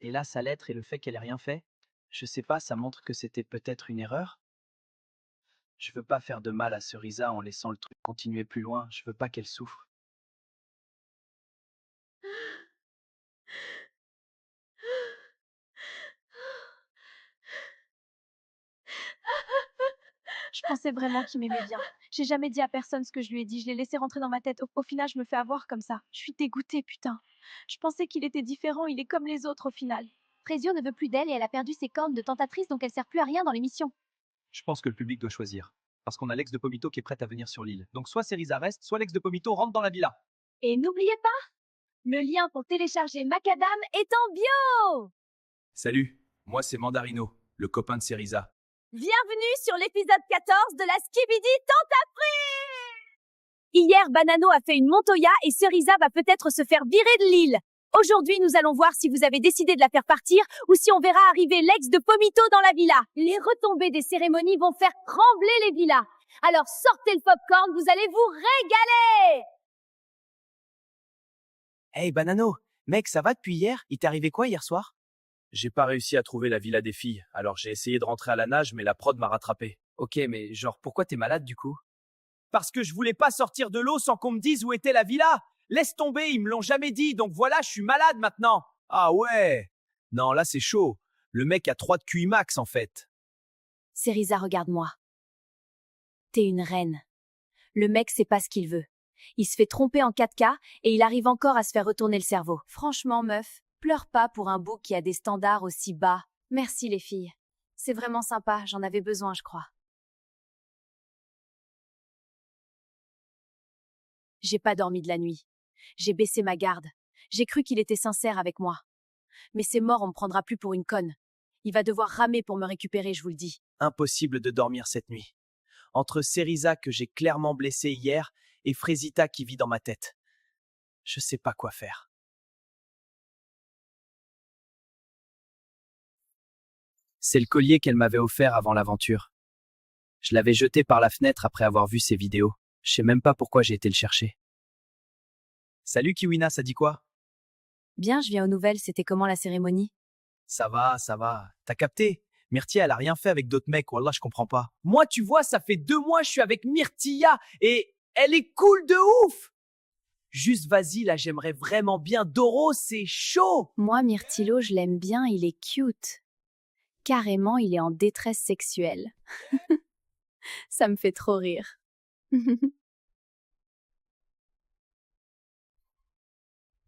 Et là, sa lettre et le fait qu'elle ait rien fait, je sais pas, ça montre que c'était peut-être une erreur. Je veux pas faire de mal à Cerisa en laissant le truc continuer plus loin, je veux pas qu'elle souffre. Je pensais vraiment qu'il m'aimait bien. J'ai jamais dit à personne ce que je lui ai dit. Je l'ai laissé rentrer dans ma tête. Au final, je me fais avoir comme ça. Je suis dégoûtée, putain. Je pensais qu'il était différent. Il est comme les autres au final. Frésio ne veut plus d'elle et elle a perdu ses cornes de tentatrice, donc elle sert plus à rien dans l'émission. Je pense que le public doit choisir. Parce qu'on a l'ex de Pomito qui est prête à venir sur l'île. Donc soit Cerisa reste, soit l'ex de Pomito rentre dans la villa. Et n'oubliez pas, le lien pour télécharger Macadam est en bio. Salut, moi c'est Mandarino, le copain de Cerisa. Bienvenue sur l'épisode 14 de la Skibidi Tentafree. Hier, Banano a fait une Montoya et Cerisa va peut-être se faire virer de l'île. Aujourd'hui, nous allons voir si vous avez décidé de la faire partir ou si on verra arriver l'ex de Pomito dans la villa. Les retombées des cérémonies vont faire trembler les villas. Alors sortez le popcorn, vous allez vous régaler. Hey Banano, mec, ça va depuis hier? Il t'est arrivé quoi hier soir? J'ai pas réussi à trouver la villa des filles, alors j'ai essayé de rentrer à la nage, mais la prod m'a rattrapé. Ok, mais genre, pourquoi t'es malade du coup? Parce que je voulais pas sortir de l'eau sans qu'on me dise où était la villa. Laisse tomber, ils me l'ont jamais dit, donc voilà, je suis malade maintenant. Ah ouais? Non, là c'est chaud. Le mec a 3 de QI max en fait. Cerisa, regarde-moi. T'es une reine. Le mec sait pas ce qu'il veut. Il se fait tromper en 4K et il arrive encore à se faire retourner le cerveau. Franchement, meuf, pleure pas pour un bouc qui a des standards aussi bas. Merci les filles. C'est vraiment sympa, j'en avais besoin, je crois. J'ai pas dormi de la nuit. J'ai baissé ma garde. J'ai cru qu'il était sincère avec moi. Mais c'est mort, on me prendra plus pour une conne. Il va devoir ramer pour me récupérer, je vous le dis. Impossible de dormir cette nuit. Entre Cerisa que j'ai clairement blessé hier et Frésita qui vit dans ma tête. Je sais pas quoi faire. C'est le collier qu'elle m'avait offert avant l'aventure. Je l'avais jeté par la fenêtre après avoir vu ses vidéos. Je sais même pas pourquoi j'ai été le chercher. Salut Kiwina, ça dit quoi? Bien, je viens aux nouvelles, c'était comment la cérémonie? Ça va, ça va. T'as capté? Myrtilla, elle a rien fait avec d'autres mecs, wallah, je comprends pas. Moi, tu vois, ça fait 2 mois, je suis avec Myrtilla et elle est cool de ouf! Juste vas-y, là, j'aimerais vraiment bien. Doro, c'est chaud! Moi, Myrtillo, je l'aime bien, il est cute. Carrément, il est en détresse sexuelle. Ça me fait trop rire.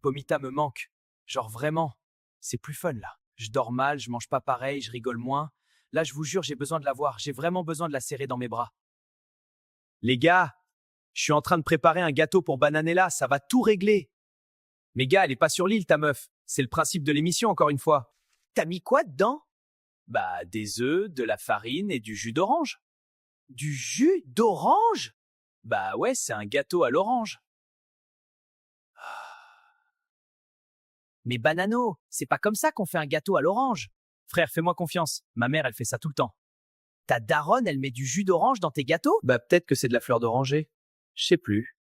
Pomita me manque. Genre vraiment. C'est plus fun, là. Je dors mal, je mange pas pareil, je rigole moins. Là, je vous jure, j'ai besoin de la voir. J'ai vraiment besoin de la serrer dans mes bras. Les gars, je suis en train de préparer un gâteau pour Bananella, ça va tout régler. Mais gars, elle est pas sur l'île, ta meuf. C'est le principe de l'émission, encore une fois. T'as mis quoi dedans? Bah, des œufs, de la farine et du jus d'orange. Du jus d'orange? Bah ouais, c'est un gâteau à l'orange. Mais Banano, c'est pas comme ça qu'on fait un gâteau à l'orange. Frère, fais-moi confiance. Ma mère, elle fait ça tout le temps. Ta daronne, elle met du jus d'orange dans tes gâteaux? Bah peut-être que c'est de la fleur d'oranger. Je sais plus.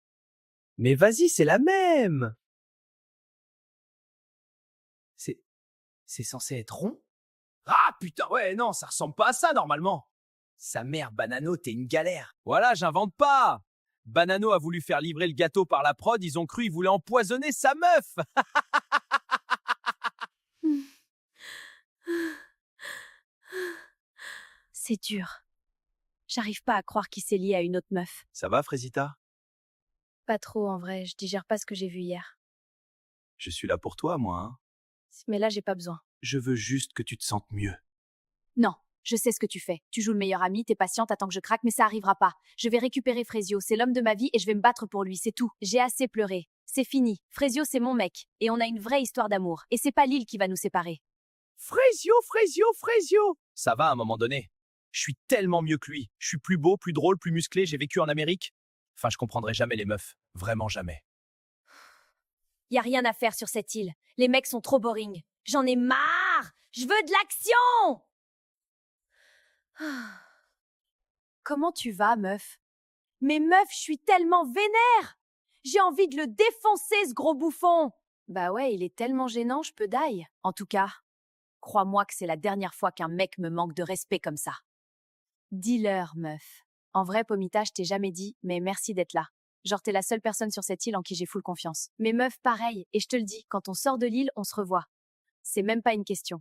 Mais vas-y, c'est la même. C'est censé être rond? Ah putain, ouais, non, ça ressemble pas à ça normalement. Sa mère, Banano, t'es une galère. Voilà, j'invente pas. Banano a voulu faire livrer le gâteau par la prod, ils ont cru il voulait empoisonner sa meuf. C'est dur. J'arrive pas à croire qu'il s'est lié à une autre meuf. Ça va, Frésita? Pas trop, en vrai, je digère pas ce que j'ai vu hier. Je suis là pour toi, moi. Hein. Mais là, j'ai pas besoin. Je veux juste que tu te sentes mieux. Non, je sais ce que tu fais. Tu joues le meilleur ami, t'es patiente, attends que je craque, mais ça arrivera pas. Je vais récupérer Frésio, c'est l'homme de ma vie et je vais me battre pour lui, c'est tout. J'ai assez pleuré. C'est fini. Frésio, c'est mon mec. Et on a une vraie histoire d'amour. Et c'est pas l'île qui va nous séparer. Frésio, Frésio, Frésio! Ça va à un moment donné. Je suis tellement mieux que lui. Je suis plus beau, plus drôle, plus musclé, j'ai vécu en Amérique. Enfin, je comprendrai jamais les meufs. Vraiment jamais. Y a rien à faire sur cette île. Les mecs sont trop boring. J'en ai marre! Je veux de l'action! Comment tu vas, meuf? Mais meuf, je suis tellement vénère! J'ai envie de le défoncer, ce gros bouffon! Bah ouais, il est tellement gênant, je peux die. En tout cas, crois-moi que c'est la dernière fois qu'un mec me manque de respect comme ça. Dis-leur, meuf. En vrai, Pomita, je t'ai jamais dit, mais merci d'être là. Genre, t'es la seule personne sur cette île en qui j'ai full confiance. Mais meuf, pareil, et je te le dis, quand on sort de l'île, on se revoit. C'est même pas une question.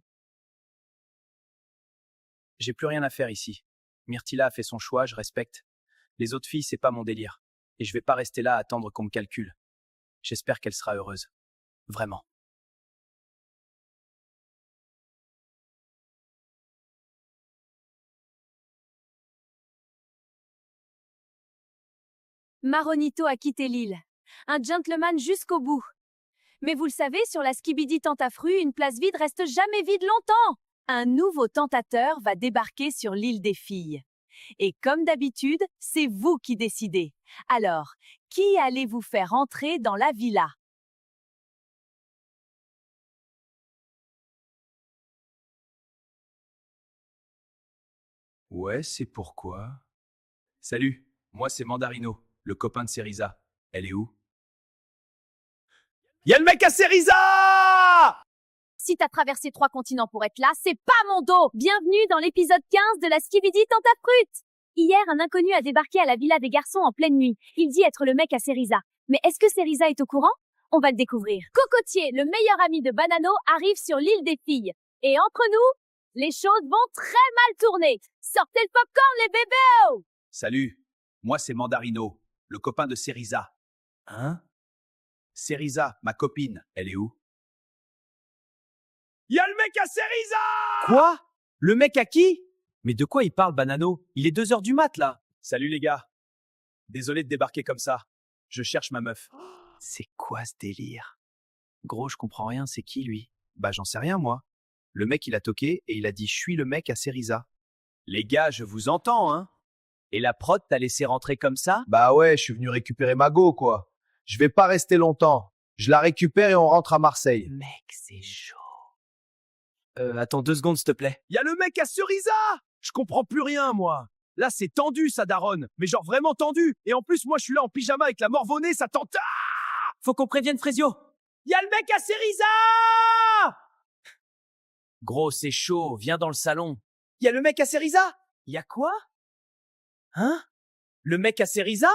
J'ai plus rien à faire ici. Myrtilla a fait son choix, je respecte. Les autres filles, c'est pas mon délire. Et je vais pas rester là à attendre qu'on me calcule. J'espère qu'elle sera heureuse. Vraiment. Maronito a quitté l'île. Un gentleman jusqu'au bout. Mais vous le savez, sur la Skibidi Tentafru, une place vide reste jamais vide longtemps. Un nouveau tentateur va débarquer sur l'île des filles. Et comme d'habitude, c'est vous qui décidez. Alors, qui allez-vous faire entrer dans la villa? Ouais, c'est pourquoi. Salut, moi c'est Mandarino, le copain de Cerisa. Elle est où? Y'a le mec à Cerisa! Si t'as traversé 3 continents pour être là, c'est pas mon dos! Bienvenue dans l'épisode 15 de la Skibidi Tentafruit! Hier, un inconnu a débarqué à la villa des garçons en pleine nuit. Il dit être le mec à Cerisa. Mais est-ce que Cerisa est au courant? On va le découvrir. Cocotier, le meilleur ami de Banano, arrive sur l'île des filles. Et entre nous, les choses vont très mal tourner. Sortez le popcorn, les bébés! Salut, moi c'est Mandarino, le copain de Cerisa. Hein? Cerisa, ma copine, elle est où? Y'a le mec à Cerisa! Quoi? Le mec à qui? Mais de quoi il parle, Banano? Il est 2 heures du mat, là. Salut les gars. Désolé de débarquer comme ça. Je cherche ma meuf. C'est quoi ce délire? Gros, je comprends rien, c'est qui lui? Bah j'en sais rien, moi. Le mec, il a toqué et il a dit « Je suis le mec à Cerisa ». Les gars, je vous entends, hein? Et la prod t'a laissé rentrer comme ça? Bah ouais, je suis venu récupérer ma go, quoi. Je vais pas rester longtemps. Je la récupère et on rentre à Marseille. Mec, c'est chaud. Attends 2 secondes, s'il te plaît. Y a le mec à Cerisa! Je comprends plus rien, moi. Là, c'est tendu, ça daronne. Mais genre vraiment tendu. Et en plus, moi, je suis là en pyjama avec la morvonnée, ça tente. Ah! Faut qu'on prévienne Frésio. Y a le mec à Cerisa! Gros, c'est chaud. Viens dans le salon. Y a le mec à Cerisa? Y a quoi? Hein? Le mec à Cerisa?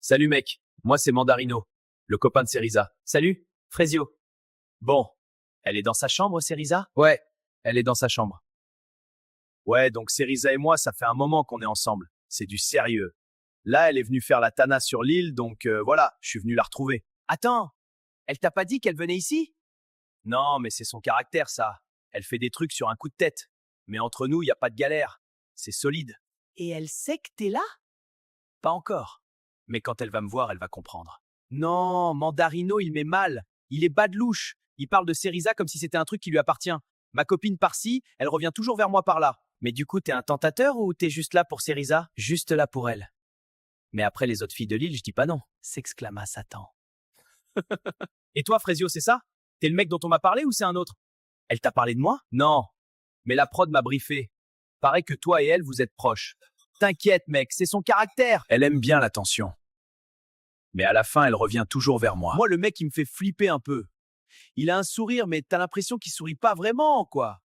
Salut, mec. Moi, c'est Mandarino, le copain de Cerisa. Salut, Frésio. Bon. Elle est dans sa chambre, Cerisa? Ouais, elle est dans sa chambre. Ouais, donc Cerisa et moi, ça fait un moment qu'on est ensemble. C'est du sérieux. Là, elle est venue faire la tana sur l'île, donc voilà, je suis venu la retrouver. Attends, elle t'a pas dit qu'elle venait ici? Non, mais c'est son caractère, ça. Elle fait des trucs sur un coup de tête. Mais entre nous, y a pas de galère. C'est solide. Et elle sait que t'es là? Pas encore. Mais quand elle va me voir, elle va comprendre. Non, Mandarino, il met mal. Il est bas de louche. Il parle de Cerisa comme si c'était un truc qui lui appartient. Ma copine par-ci, elle revient toujours vers moi par-là. Mais du coup, t'es un tentateur ou t'es juste là pour Cerisa? Juste là pour elle. Mais après les autres filles de l'île, je dis pas non, s'exclama Satan. Et toi, Frésio, c'est ça? T'es le mec dont on m'a parlé ou c'est un autre? Elle t'a parlé de moi? Non. Mais la prod m'a briefé. Paraît que toi et elle, vous êtes proches. T'inquiète, mec, c'est son caractère. Elle aime bien l'attention. Mais à la fin, elle revient toujours vers moi. Moi, le mec, il me fait flipper un peu. Il a un sourire, mais t'as l'impression qu'il sourit pas vraiment, quoi.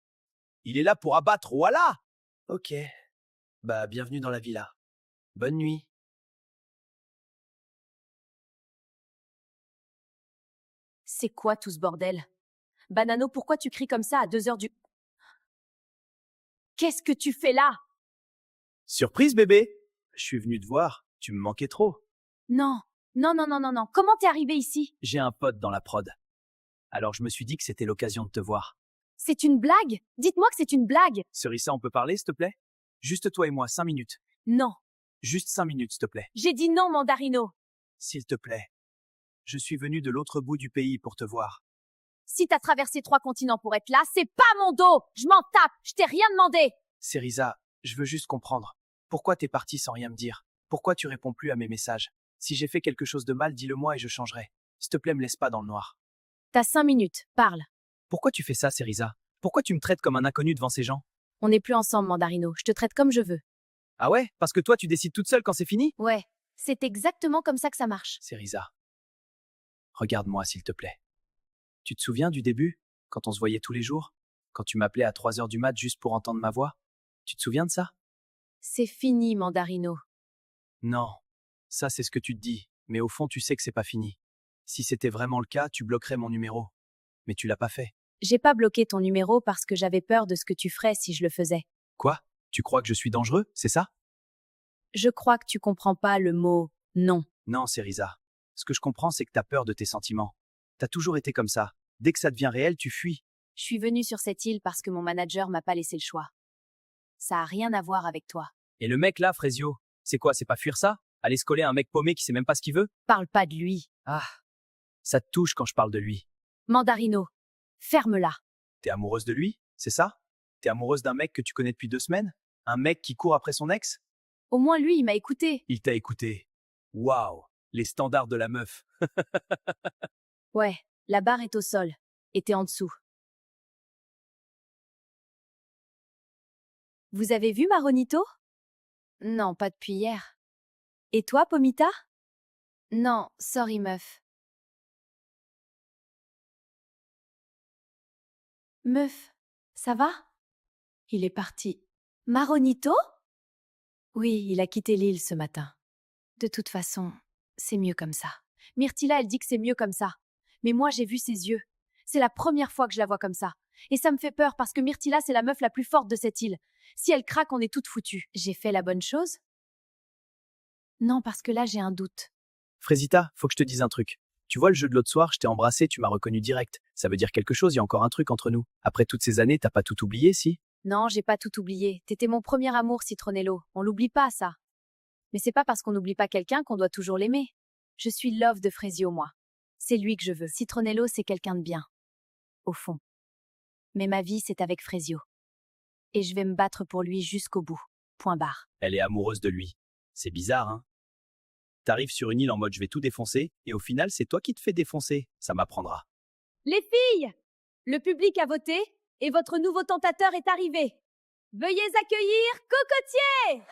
Il est là pour abattre, voilà. Ok. Bah, bienvenue dans la villa. Bonne nuit. C'est quoi tout ce bordel? Banano, pourquoi tu cries comme ça à 2 heures du... Qu'est-ce que tu fais là? Surprise, bébé. Je suis venu te voir. Tu me manquais trop. Non, non, non, non, non, non. Comment t'es arrivé ici? J'ai un pote dans la prod. Alors je me suis dit que c'était l'occasion de te voir. C'est une blague? Dites-moi que c'est une blague. Cerisa, on peut parler, s'il te plaît? Juste toi et moi, 5 minutes. Non. Juste 5 minutes, s'il te plaît. J'ai dit non, Mandarino. S'il te plaît. Je suis venu de l'autre bout du pays pour te voir. Si t'as traversé 3 continents pour être là, c'est pas mon dos. Je m'en tape. Je t'ai rien demandé. Cerisa, je veux juste comprendre. Pourquoi t'es parti sans rien me dire? Pourquoi tu réponds plus à mes messages? Si j'ai fait quelque chose de mal, dis-le-moi et je changerai. S'il te plaît, me laisse pas dans le noir. T'as 5 minutes, parle. Pourquoi tu fais ça, Cerisa? Pourquoi tu me traites comme un inconnu devant ces gens? On n'est plus ensemble, Mandarino. Je te traite comme je veux. Ah ouais? Parce que toi, tu décides toute seule quand c'est fini? Ouais, c'est exactement comme ça que ça marche. Cerisa, regarde-moi, s'il te plaît. Tu te souviens du début? Quand on se voyait tous les jours? Quand tu m'appelais à 3 heures du mat juste pour entendre ma voix? Tu te souviens de ça? C'est fini, Mandarino. Non. Ça, c'est ce que tu te dis. Mais au fond, tu sais que c'est pas fini. Si c'était vraiment le cas, tu bloquerais mon numéro. Mais tu l'as pas fait. J'ai pas bloqué ton numéro parce que j'avais peur de ce que tu ferais si je le faisais. Quoi? Tu crois que je suis dangereux, c'est ça? Je crois que tu comprends pas le mot non. Non, Cerisa. Ce que je comprends, c'est que t'as peur de tes sentiments. T'as toujours été comme ça. Dès que ça devient réel, tu fuis. Je suis venue sur cette île parce que mon manager m'a pas laissé le choix. Ça a rien à voir avec toi. Et le mec là, Frésio, c'est quoi, c'est pas fuir ça? Aller se coller à un mec paumé qui sait même pas ce qu'il veut? Parle pas de lui. Ah, ça te touche quand je parle de lui. Mandarino, ferme-la. T'es amoureuse de lui, c'est ça? T'es amoureuse d'un mec que tu connais depuis 2 semaines? Un mec qui court après son ex? Au moins lui, il m'a écouté. Il t'a écouté. Waouh, les standards de la meuf. Ouais, la barre est au sol. Et t'es en dessous. Vous avez vu Maronito? Non, pas depuis hier. Et toi, Pomita? Non, sorry meuf. Meuf, ça va? Il est parti. Maronito? Oui, il a quitté l'île ce matin. De toute façon, c'est mieux comme ça. Myrtilla, elle dit que c'est mieux comme ça. Mais moi, j'ai vu ses yeux. C'est la première fois que je la vois comme ça. Et ça me fait peur parce que Myrtilla, c'est la meuf la plus forte de cette île. Si elle craque, on est toutes foutues. J'ai fait la bonne chose? Non, parce que là, j'ai un doute. Frésita, faut que je te dise un truc. Tu vois le jeu de l'autre soir, je t'ai embrassé, tu m'as reconnu direct. Ça veut dire quelque chose, il y a encore un truc entre nous. Après toutes ces années, t'as pas tout oublié, si? Non, j'ai pas tout oublié. T'étais mon premier amour, Citronello. On l'oublie pas, ça. Mais c'est pas parce qu'on n'oublie pas quelqu'un qu'on doit toujours l'aimer. Je suis love de Frésio, moi. C'est lui que je veux. Citronello, c'est quelqu'un de bien. Au fond. Mais ma vie, c'est avec Frésio. Et je vais me battre pour lui jusqu'au bout. Point barre. Elle est amoureuse de lui. C'est bizarre, hein? T'arrives sur une île en mode je vais tout défoncer, et au final, c'est toi qui te fais défoncer. Ça m'apprendra. Les filles! Le public a voté et votre nouveau tentateur est arrivé. Veuillez accueillir Cocotier!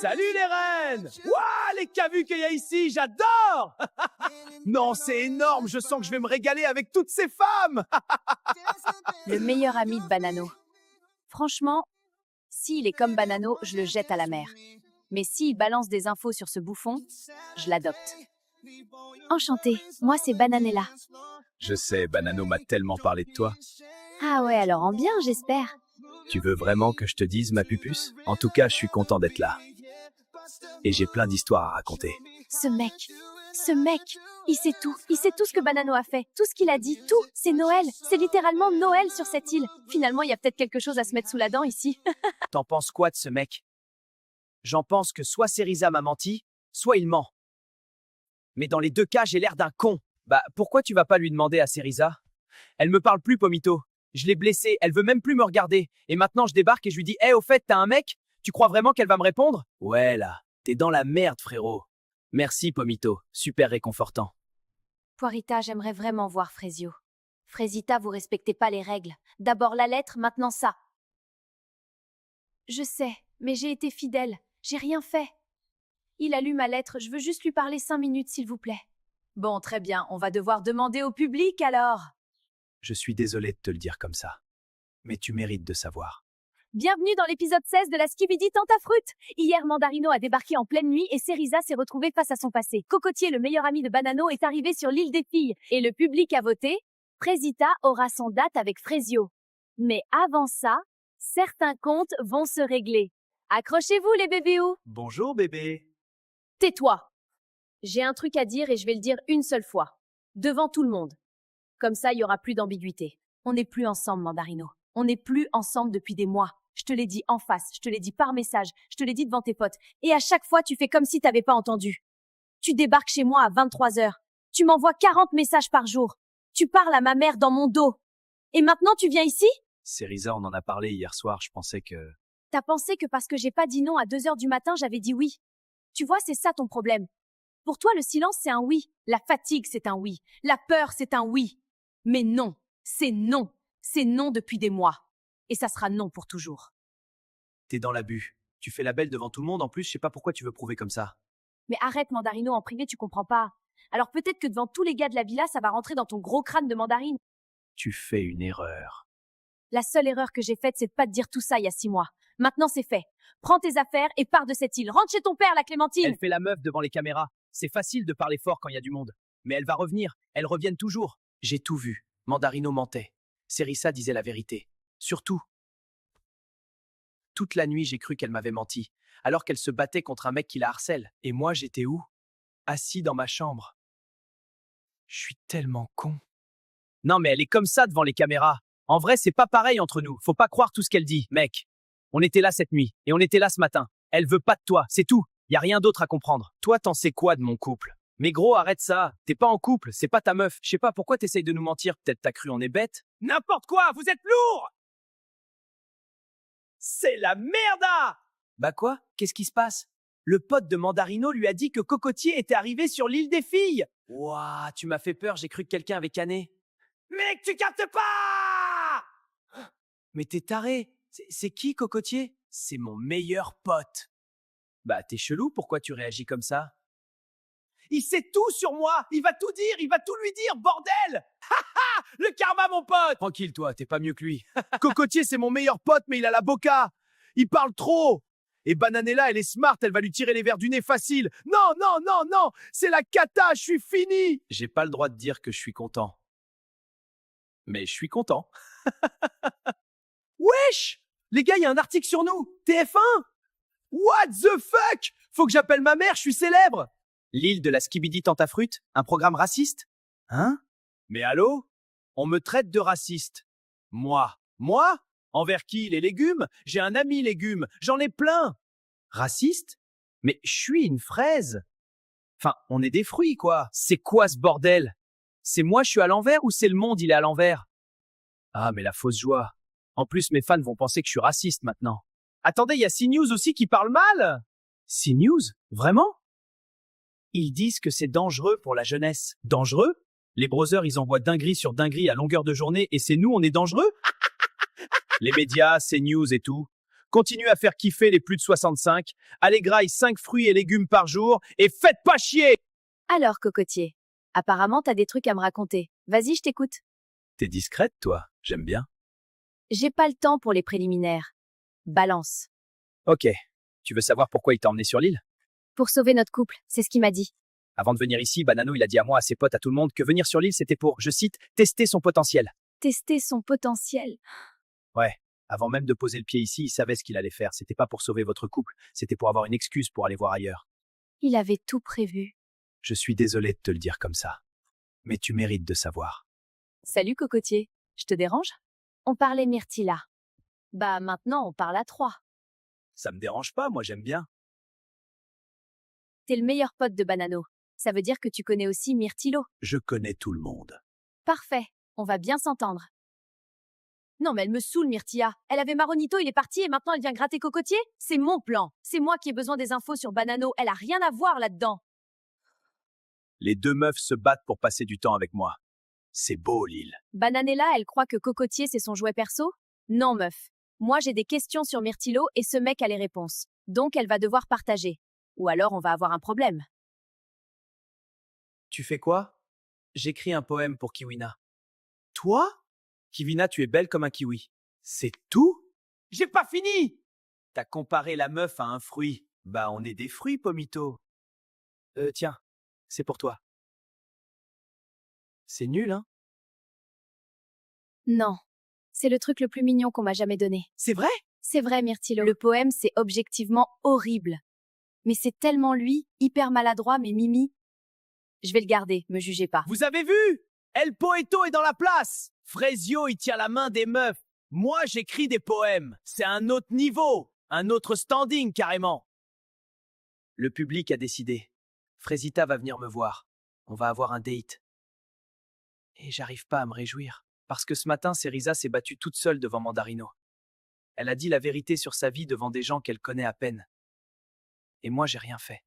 Salut les reines! Waouh, les cavus qu'il y a ici, j'adore! Non, c'est énorme, je sens que je vais me régaler avec toutes ces femmes! Le meilleur ami de Banano. Franchement, s'il est comme Banano, je le jette à la mer. Mais s'il balance des infos sur ce bouffon, je l'adopte. Enchantée, moi c'est Bananella. Je sais, Banano m'a tellement parlé de toi. Ah ouais, alors en bien, j'espère. Tu veux vraiment que je te dise, ma pupuce? En tout cas, je suis content d'être là. Et j'ai plein d'histoires à raconter. Ce mec, il sait tout ce que Banano a fait, tout ce qu'il a dit, tout, c'est Noël, c'est littéralement Noël sur cette île. Finalement, il y a peut-être quelque chose à se mettre sous la dent ici. T'en penses quoi de ce mec? J'en pense que soit Cerisa m'a menti, soit il ment. Mais dans les 2 cas, j'ai l'air d'un con. Bah, pourquoi tu vas pas lui demander à Cerisa? Elle me parle plus, Pomito. Je l'ai blessée, elle veut même plus me regarder. Et maintenant, je débarque et je lui dis « Hey, au fait, t'as un mec? Tu crois vraiment qu'elle va me répondre ?» Ouais, là, t'es dans la merde, frérot. Merci, Pomito. Super réconfortant. Poirita, j'aimerais vraiment voir Frésio. Frésita, vous respectez pas les règles. D'abord la lettre, maintenant ça. Je sais, mais j'ai été fidèle. J'ai rien fait. Il a lu ma lettre, je veux juste lui parler 5 minutes, s'il vous plaît. Bon, très bien, on va devoir demander au public alors. Je suis désolé de te le dire comme ça. Mais tu mérites de savoir. Bienvenue dans l'épisode 16 de la Skibidi Tantafruit. Hier, Mandarino a débarqué en pleine nuit et Cerisa s'est retrouvée face à son passé. Cocotier, le meilleur ami de Banano, est arrivé sur l'île des filles. Et le public a voté. Frésita aura son date avec Frésio. Mais avant ça, certains comptes vont se régler. Accrochez-vous les bébéos. Bonjour, bébé. Tais-toi. J'ai un truc à dire et je vais le dire une seule fois. Devant tout le monde. Comme ça, il y aura plus d'ambiguïté. On n'est plus ensemble, Mandarino. On n'est plus ensemble depuis des mois. Je te l'ai dit en face, je te l'ai dit par message, je te l'ai dit devant tes potes. Et à chaque fois, tu fais comme si t'avais pas entendu. Tu débarques chez moi à 23h. Tu m'envoies 40 messages par jour. Tu parles à ma mère dans mon dos. Et maintenant, tu viens ici? Cerisa, on en a parlé hier soir, je pensais que... T'as pensé que parce que j'ai pas dit non à 2h du matin, j'avais dit oui. Tu vois, c'est ça ton problème. Pour toi, le silence, c'est un oui. La fatigue, c'est un oui. La peur, c'est un oui. Mais non, c'est non. C'est non depuis des mois. Et ça sera non pour toujours. T'es dans l'abus. Tu fais la belle devant tout le monde, en plus, je sais pas pourquoi tu veux prouver comme ça. Mais arrête, Mandarino, en privé, tu comprends pas. Alors peut-être que devant tous les gars de la villa, ça va rentrer dans ton gros crâne de mandarine. Tu fais une erreur. La seule erreur que j'ai faite, c'est de pas te dire tout ça il y a 6 mois. Maintenant, c'est fait. Prends tes affaires et pars de cette île. Rentre chez ton père, la Clémentine. Elle fait la meuf devant les caméras. C'est facile de parler fort quand il y a du monde. Mais elle va revenir. Elles reviennent toujours. J'ai tout vu. Mandarino mentait. Serissa disait la vérité. Surtout. Toute la nuit, j'ai cru qu'elle m'avait menti. Alors qu'elle se battait contre un mec qui la harcèle. Et moi, j'étais où? Assis dans ma chambre. Je suis tellement con. Non, mais elle est comme ça devant les caméras. En vrai, c'est pas pareil entre nous. Faut pas croire tout ce qu'elle dit, mec. On était là cette nuit. Et on était là ce matin. Elle veut pas de toi. C'est tout. Y a rien d'autre à comprendre. Toi, t'en sais quoi de mon couple? Mais gros, arrête ça. T'es pas en couple. C'est pas ta meuf. Je sais pas pourquoi t'essayes de nous mentir. Peut-être t'as cru on est bête. N'importe quoi, vous êtes lourd! C'est la merda! Bah quoi? Qu'est-ce qui se passe? Le pote de Mandarino lui a dit que Cocotier était arrivé sur l'île des filles. Ouah, tu m'as fait peur. J'ai cru que quelqu'un avait canné. Mec, tu captes pas! Mais t'es taré. C'est qui, Cocotier? C'est mon meilleur pote. Bah, t'es chelou, pourquoi tu réagis comme ça? Il sait tout sur moi! Il va tout dire! Il va tout lui dire, bordel! Ha ha! Le karma, mon pote! Tranquille, toi, t'es pas mieux que lui. Cocotier, c'est mon meilleur pote, mais il a la boca! Il parle trop! Et Bananella, elle est smart, elle va lui tirer les verres du nez facile! Non, non, non, non! C'est la cata, je suis fini! J'ai pas le droit de dire que je suis content. Mais je suis content. Wesh! Les gars, il y a un article sur nous! TF1! What the fuck? Faut que j'appelle ma mère, je suis célèbre! L'île de la Skibidi Tantafruite, un programme raciste? Hein? Mais allô? On me traite de raciste. Moi? Moi? Envers qui? Les légumes? J'ai un ami légumes, j'en ai plein! Raciste? Mais je suis une fraise. Enfin, on est des fruits, quoi. C'est quoi ce bordel? C'est moi, je suis à l'envers ou c'est le monde, il est à l'envers? Ah, mais la fausse joie. En plus, mes fans vont penser que je suis raciste maintenant. Attendez, il y a CNews aussi qui parle mal! CNews? Vraiment? Ils disent que c'est dangereux pour la jeunesse. Dangereux? Les brothers, ils envoient dinguerie sur dinguerie à longueur de journée et c'est nous, on est dangereux? Les médias, CNews et tout. Continuez à faire kiffer les plus de 65. Allez graille 5 fruits et légumes par jour et faites pas chier! Alors, Cocotier, apparemment, t'as des trucs à me raconter. Vas-y, je t'écoute. T'es discrète, toi. J'aime bien. J'ai pas le temps pour les préliminaires. Balance. Ok. Tu veux savoir pourquoi il t'a emmené sur l'île? Pour sauver notre couple, c'est ce qu'il m'a dit. Avant de venir ici, Banano, il a dit à moi, à ses potes, à tout le monde, que venir sur l'île, c'était pour, je cite, tester son potentiel. Tester son potentiel. Ouais. Avant même de poser le pied ici, il savait ce qu'il allait faire. C'était pas pour sauver votre couple. C'était pour avoir une excuse pour aller voir ailleurs. Il avait tout prévu. Je suis désolé de te le dire comme ça. Mais tu mérites de savoir. Salut, Cocotier. Je te dérange? On parlait Myrtilla. Bah, maintenant, on parle à 3. Ça me dérange pas, moi j'aime bien. T'es le meilleur pote de Banano. Ça veut dire que tu connais aussi Myrtillo. Je connais tout le monde. Parfait. On va bien s'entendre. Non, mais elle me saoule, Myrtilla. Elle avait Maronito, il est parti et maintenant elle vient gratter Cocotier? C'est mon plan. C'est moi qui ai besoin des infos sur Banano. Elle a rien à voir là-dedans. Les deux meufs se battent pour passer du temps avec moi. C'est beau, l'île. Bananella, elle croit que Cocotier, c'est son jouet perso? Non, meuf. Moi, j'ai des questions sur Myrtillo et ce mec a les réponses. Donc, elle va devoir partager. Ou alors, on va avoir un problème. Tu fais quoi? J'écris un poème pour Kiwina. Toi? Kiwina, tu es belle comme un kiwi. C'est tout? J'ai pas fini! T'as comparé la meuf à un fruit. Bah, on est des fruits, Pomito. Tiens, c'est pour toi. C'est nul, hein? Non. C'est le truc le plus mignon qu'on m'a jamais donné. C'est vrai? C'est vrai, Myrtillo. Le poème, c'est objectivement horrible. Mais c'est tellement lui, hyper maladroit, mais Mimi. Je vais le garder, me jugez pas. Vous avez vu? El Poeto est dans la place! Frezio, il tient la main des meufs. Moi, j'écris des poèmes. C'est un autre niveau. Un autre standing, carrément. Le public a décidé. Frésita va venir me voir. On va avoir un date. Et j'arrive pas à me réjouir. Parce que ce matin, Serisa s'est battue toute seule devant Mandarino. Elle a dit la vérité sur sa vie devant des gens qu'elle connaît à peine. Et moi, j'ai rien fait.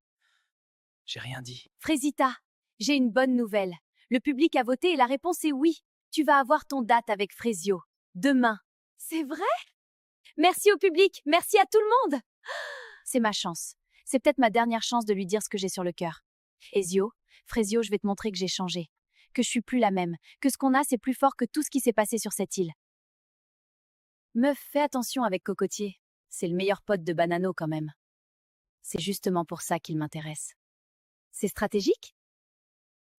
J'ai rien dit. Frésita, j'ai une bonne nouvelle. Le public a voté et la réponse est oui. Tu vas avoir ton date avec Frésio. Demain. C'est vrai? Merci au public, merci à tout le monde. C'est ma chance. C'est peut-être ma dernière chance de lui dire ce que j'ai sur le cœur. Ezio, Frésio, je vais te montrer que j'ai changé. Que je suis plus la même. Que ce qu'on a, c'est plus fort que tout ce qui s'est passé sur cette île. Meuf, fais attention avec Cocotier. C'est le meilleur pote de Banano quand même. C'est justement pour ça qu'il m'intéresse. C'est stratégique?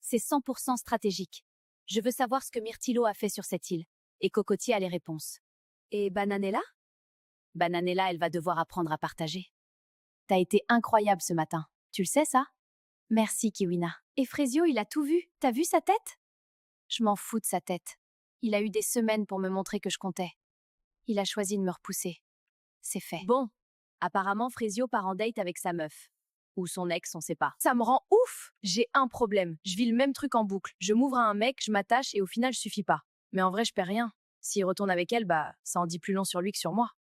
C'est 100% stratégique. Je veux savoir ce que Myrtillo a fait sur cette île. Et Cocotier a les réponses. Et Bananella? Bananella, elle va devoir apprendre à partager. T'as été incroyable ce matin. Tu le sais, ça? Merci, Kiwina. Et Frésio, il a tout vu. T'as vu sa tête? Je m'en fous de sa tête. Il a eu des semaines pour me montrer que je comptais. Il a choisi de me repousser. C'est fait. Bon, apparemment, Frésio part en date avec sa meuf. Ou son ex, on sait pas. Ça me rend ouf! J'ai un problème. Je vis le même truc en boucle. Je m'ouvre à un mec, je m'attache et au final, je suffis pas. Mais en vrai, je perds rien. S'il retourne avec elle, bah, ça en dit plus long sur lui que sur moi.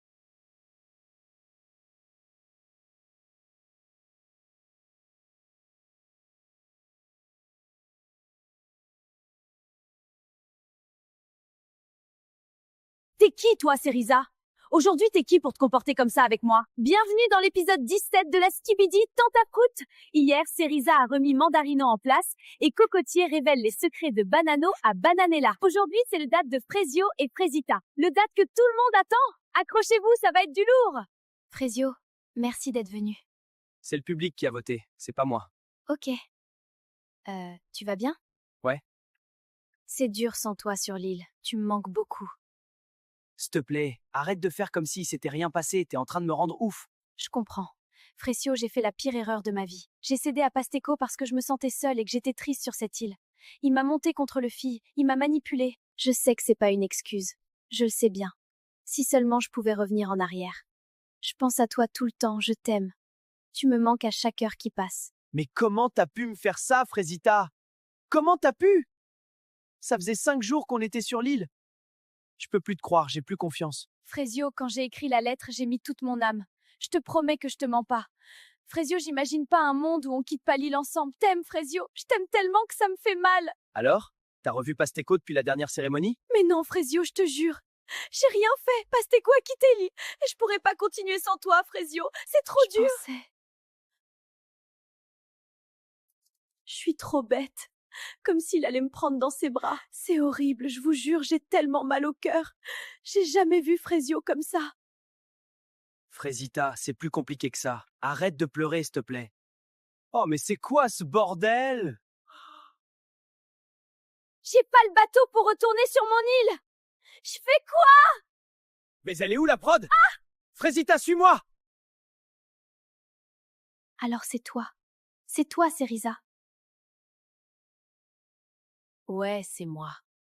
T'es qui, toi, Cerisa? Aujourd'hui, t'es qui pour te comporter comme ça avec moi? Bienvenue dans l'épisode 17 de la Skibidi Tentafruit. Hier, Cerisa a remis Mandarino en place et Cocotier révèle les secrets de Banano à Bananella. Aujourd'hui, c'est le date de Frésio et Frésita. Le date que tout le monde attend. Accrochez-vous, ça va être du lourd. Frésio, merci d'être venu. C'est le public qui a voté, c'est pas moi. Ok. Tu vas bien? Ouais. C'est dur sans toi sur l'île. Tu me manques beaucoup. S'il te plaît, arrête de faire comme si s'était rien passé, t'es en train de me rendre ouf. Je comprends. Frésio, j'ai fait la pire erreur de ma vie. J'ai cédé à Pasteco parce que je me sentais seule et que j'étais triste sur cette île. Il m'a monté contre le fille, il m'a manipulée. Je sais que c'est pas une excuse. Je le sais bien. Si seulement je pouvais revenir en arrière. Je pense à toi tout le temps, je t'aime. Tu me manques à chaque heure qui passe. Mais comment t'as pu me faire ça, Frésita? Comment t'as pu? Ça faisait 5 jours qu'on était sur l'île. Je peux plus te croire, j'ai plus confiance. Frésio, quand j'ai écrit la lettre, j'ai mis toute mon âme. Je te promets que je te mens pas. Frésio, j'imagine pas un monde où on quitte pas l'île ensemble. T'aimes, Frésio. Je t'aime tellement que ça me fait mal. Alors? T'as revu Pasteco depuis la dernière cérémonie? Mais non, Frésio, je te jure. J'ai rien fait. Pasteco a quitté l'île. Et je pourrais pas continuer sans toi, Frésio. C'est trop dur. Je suis trop bête. Comme s'il allait me prendre dans ses bras. C'est horrible, je vous jure, j'ai tellement mal au cœur. J'ai jamais vu Frésio comme ça. Frésita, c'est plus compliqué que ça. Arrête de pleurer, s'il te plaît. Oh, mais c'est quoi ce bordel? J'ai pas le bateau pour retourner sur mon île. Je fais quoi? Mais elle est où la prod? Ah! Frésita, suis-moi! Alors c'est toi. C'est toi, Cerisa. Ouais, c'est moi.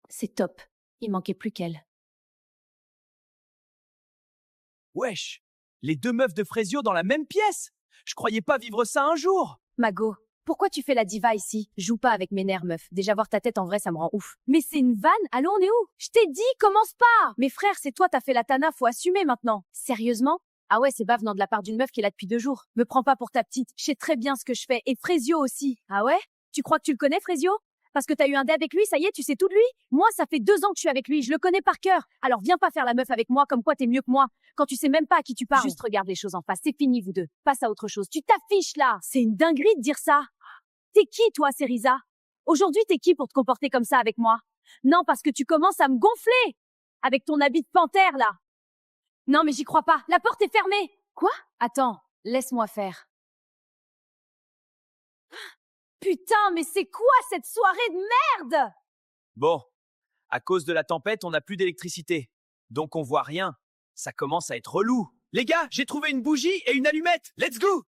C'est top. Il manquait plus qu'elle. Wesh, les deux meufs de Frésio dans la même pièce? Je croyais pas vivre ça un jour. Mago, pourquoi tu fais la diva ici? Joue pas avec mes nerfs, meuf. Déjà voir ta tête en vrai, ça me rend ouf. Mais c'est une vanne? Allô, on est où? Je t'ai dit, commence pas! Mais frère, c'est toi, t'as fait la tana, faut assumer maintenant. Sérieusement? Ah ouais, c'est bas venant de la part d'une meuf qui est là depuis 2 jours. Me prends pas pour ta petite. Je sais très bien ce que je fais. Et Frésio aussi. Ah ouais? Tu crois que tu le connais, Frésio? Parce que t'as eu un dé avec lui, ça y est, tu sais tout de lui? Moi, ça fait 2 ans que je suis avec lui, je le connais par cœur. Alors viens pas faire la meuf avec moi comme quoi t'es mieux que moi. Quand tu sais même pas à qui tu parles. Juste regarde les choses en face, c'est fini vous deux. Passe à autre chose. Tu t'affiches là. C'est une dinguerie de dire ça. T'es qui toi, Cerisa? Aujourd'hui, t'es qui pour te comporter comme ça avec moi? Non, parce que tu commences à me gonfler. Avec ton habit de panthère là. Non mais j'y crois pas. La porte est fermée. Quoi? Attends, laisse-moi faire. Putain, mais c'est quoi cette soirée de merde? Bon, à cause de la tempête, on n'a plus d'électricité. Donc on voit rien. Ça commence à être relou. Les gars, j'ai trouvé une bougie et une allumette. Let's go!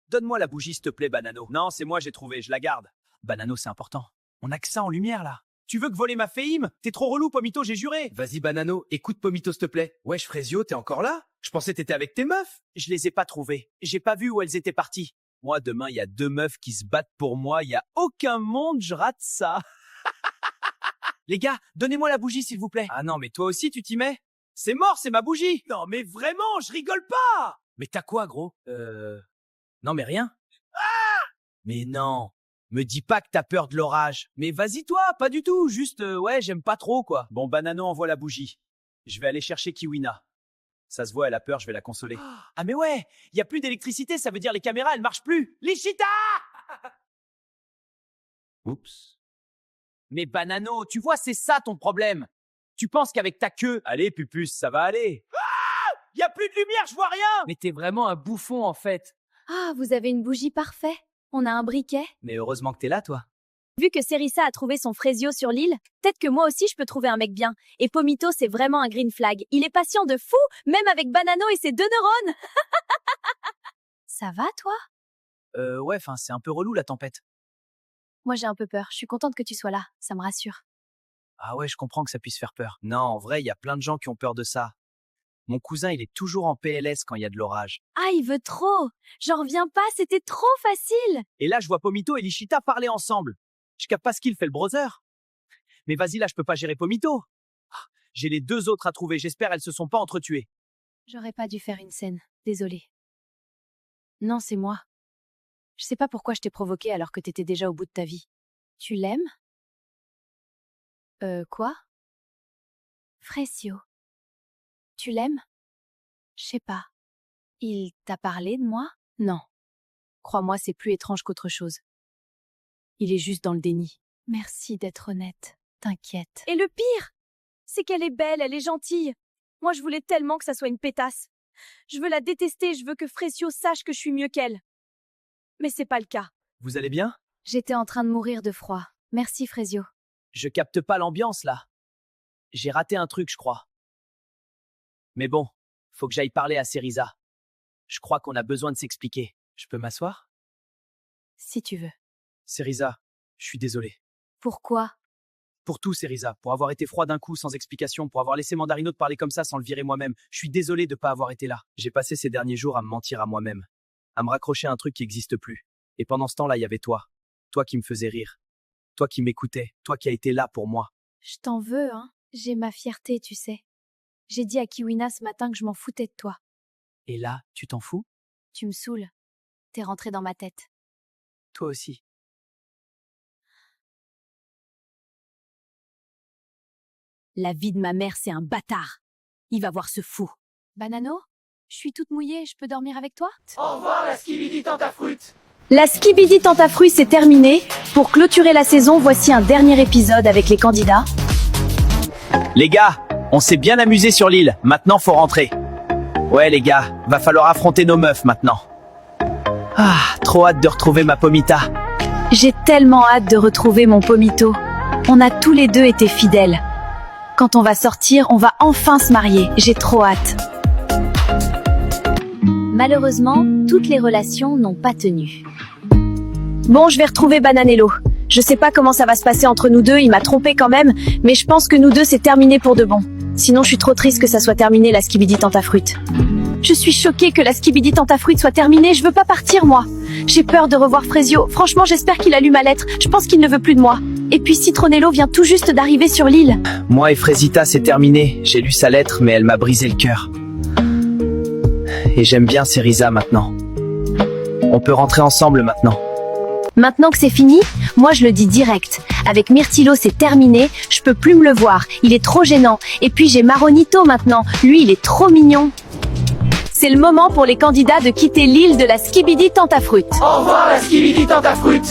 Donne-moi la bougie, s'il te plaît, Banano. Non, c'est moi, j'ai trouvé, je la garde. Banano, c'est important. On a que ça en lumière, là. Tu veux que voler ma féime? T'es trop relou, Pomito, j'ai juré. Vas-y, Banano, écoute Pomito, s'il te plaît. Wesh, Frésio, t'es encore là? Je pensais t'étais avec tes meufs. Je les ai pas trouvées. J'ai pas vu où elles étaient parties. Moi, demain, il y a 2 meufs qui se battent pour moi. Il y a aucun monde, je rate ça. Les gars, donnez-moi la bougie, s'il vous plaît. Ah non, mais toi aussi, tu t'y mets? C'est mort, c'est ma bougie. Non, mais vraiment, je rigole pas. Mais t'as quoi, gros? Non mais rien. Mais non. Me dis pas que t'as peur de l'orage. Mais vas-y toi, pas du tout. Juste, ouais, j'aime pas trop quoi. Bon, Banano envoie la bougie. Je vais aller chercher Kiwina. Ça se voit, elle a peur, je vais la consoler. Ah mais ouais, y a plus d'électricité, ça veut dire les caméras, elles marchent plus. Lichita! Oups. Mais Banano, tu vois, c'est ça ton problème. Tu penses qu'avec ta queue... Allez, Pupus, ça va aller. Y a plus de lumière, je vois rien. Mais t'es vraiment un bouffon en fait. Ah, vous avez une bougie parfaite. On a un briquet. Mais heureusement que t'es là, toi. Vu que Serissa a trouvé son Frésio sur l'île, peut-être que moi aussi je peux trouver un mec bien. Et Pomito, c'est vraiment un green flag. Il est patient de fou, même avec Banano et ses 2 neurones. Ça va, toi? Ouais, c'est un peu relou, la tempête. Moi, j'ai un peu peur. Je suis contente que tu sois là. Ça me rassure. Ah ouais, je comprends que ça puisse faire peur. Non, en vrai, y a plein de gens qui ont peur de ça. Mon cousin, il est toujours en PLS quand il y a de l'orage. Ah, il veut trop. J'en reviens pas, c'était trop facile. Et là, je vois Pomito et Lichita parler ensemble. Je capte pas ce qu'il fait le brother. Mais vas-y, là, je peux pas gérer Pomito. J'ai les 2 autres à trouver. J'espère elles se sont pas entretuées. J'aurais pas dû faire une scène. Désolée. Non, c'est moi. Je sais pas pourquoi je t'ai provoqué alors que t'étais déjà au bout de ta vie. Tu l'aimes? Quoi? Frésio. Tu l'aimes? Je sais pas. Il t'a parlé de moi? Non. Crois-moi, c'est plus étrange qu'autre chose. Il est juste dans le déni. Merci d'être honnête. T'inquiète. Et le pire, c'est qu'elle est belle, elle est gentille. Moi, je voulais tellement que ça soit une pétasse. Je veux la détester, je veux que Frésio sache que je suis mieux qu'elle. Mais c'est pas le cas. Vous allez bien? J'étais en train de mourir de froid. Merci, Frésio. Je capte pas l'ambiance, là. J'ai raté un truc, je crois. Mais bon, faut que j'aille parler à Serissa. Je crois qu'on a besoin de s'expliquer. Je peux m'asseoir? Si tu veux. Serissa, je suis désolé. Pourquoi? Pour tout, Serissa. Pour avoir été froid d'un coup, sans explication, pour avoir laissé Mandarino te parler comme ça sans le virer moi-même. Je suis désolé de pas avoir été là. J'ai passé ces derniers jours à me mentir à moi-même. À me raccrocher à un truc qui n'existe plus. Et pendant ce temps-là, il y avait toi. Toi qui me faisais rire. Toi qui m'écoutais. Toi qui as été là pour moi. Je t'en veux, hein. J'ai ma fierté, tu sais. J'ai dit à Kiwina ce matin que je m'en foutais de toi. Et là, tu t'en fous? Tu me saoules. T'es rentré dans ma tête. Toi aussi. La vie de ma mère, c'est un bâtard. Il va voir ce fou. Banano? Je suis toute mouillée, je peux dormir avec toi? Au revoir la skibidi tentafruit. La Skibidi Tentafruit, c'est terminé. Pour clôturer la saison, voici un dernier épisode avec les candidats. Les gars, on s'est bien amusé sur l'île. Maintenant, faut rentrer. Ouais, les gars, va falloir affronter nos meufs maintenant. Ah, trop hâte de retrouver ma Pomita. J'ai tellement hâte de retrouver mon Pomito. On a tous les deux été fidèles. Quand on va sortir, on va enfin se marier. J'ai trop hâte. Malheureusement, toutes les relations n'ont pas tenu. Bon, je vais retrouver Bananello. Je sais pas comment ça va se passer entre nous deux, il m'a trompé quand même, mais je pense que nous deux c'est terminé pour de bon. Sinon je suis trop triste que ça soit terminé la Skibidi Tentafruit. Je suis choquée que la Skibidi Tentafruit soit terminée, je veux pas partir moi. J'ai peur de revoir Frésio, franchement j'espère qu'il a lu ma lettre, je pense qu'il ne veut plus de moi. Et puis Citronello vient tout juste d'arriver sur l'île. Moi et Frésita c'est terminé, j'ai lu sa lettre mais elle m'a brisé le cœur. Et j'aime bien Serissa maintenant. On peut rentrer ensemble maintenant. Maintenant que c'est fini, moi je le dis direct. Avec Myrtillo c'est terminé, je peux plus me le voir, il est trop gênant. Et puis j'ai Maronito maintenant, lui il est trop mignon. C'est le moment pour les candidats de quitter l'île de la Skibidi Tentafruit. Au revoir la skibidi tentafruit.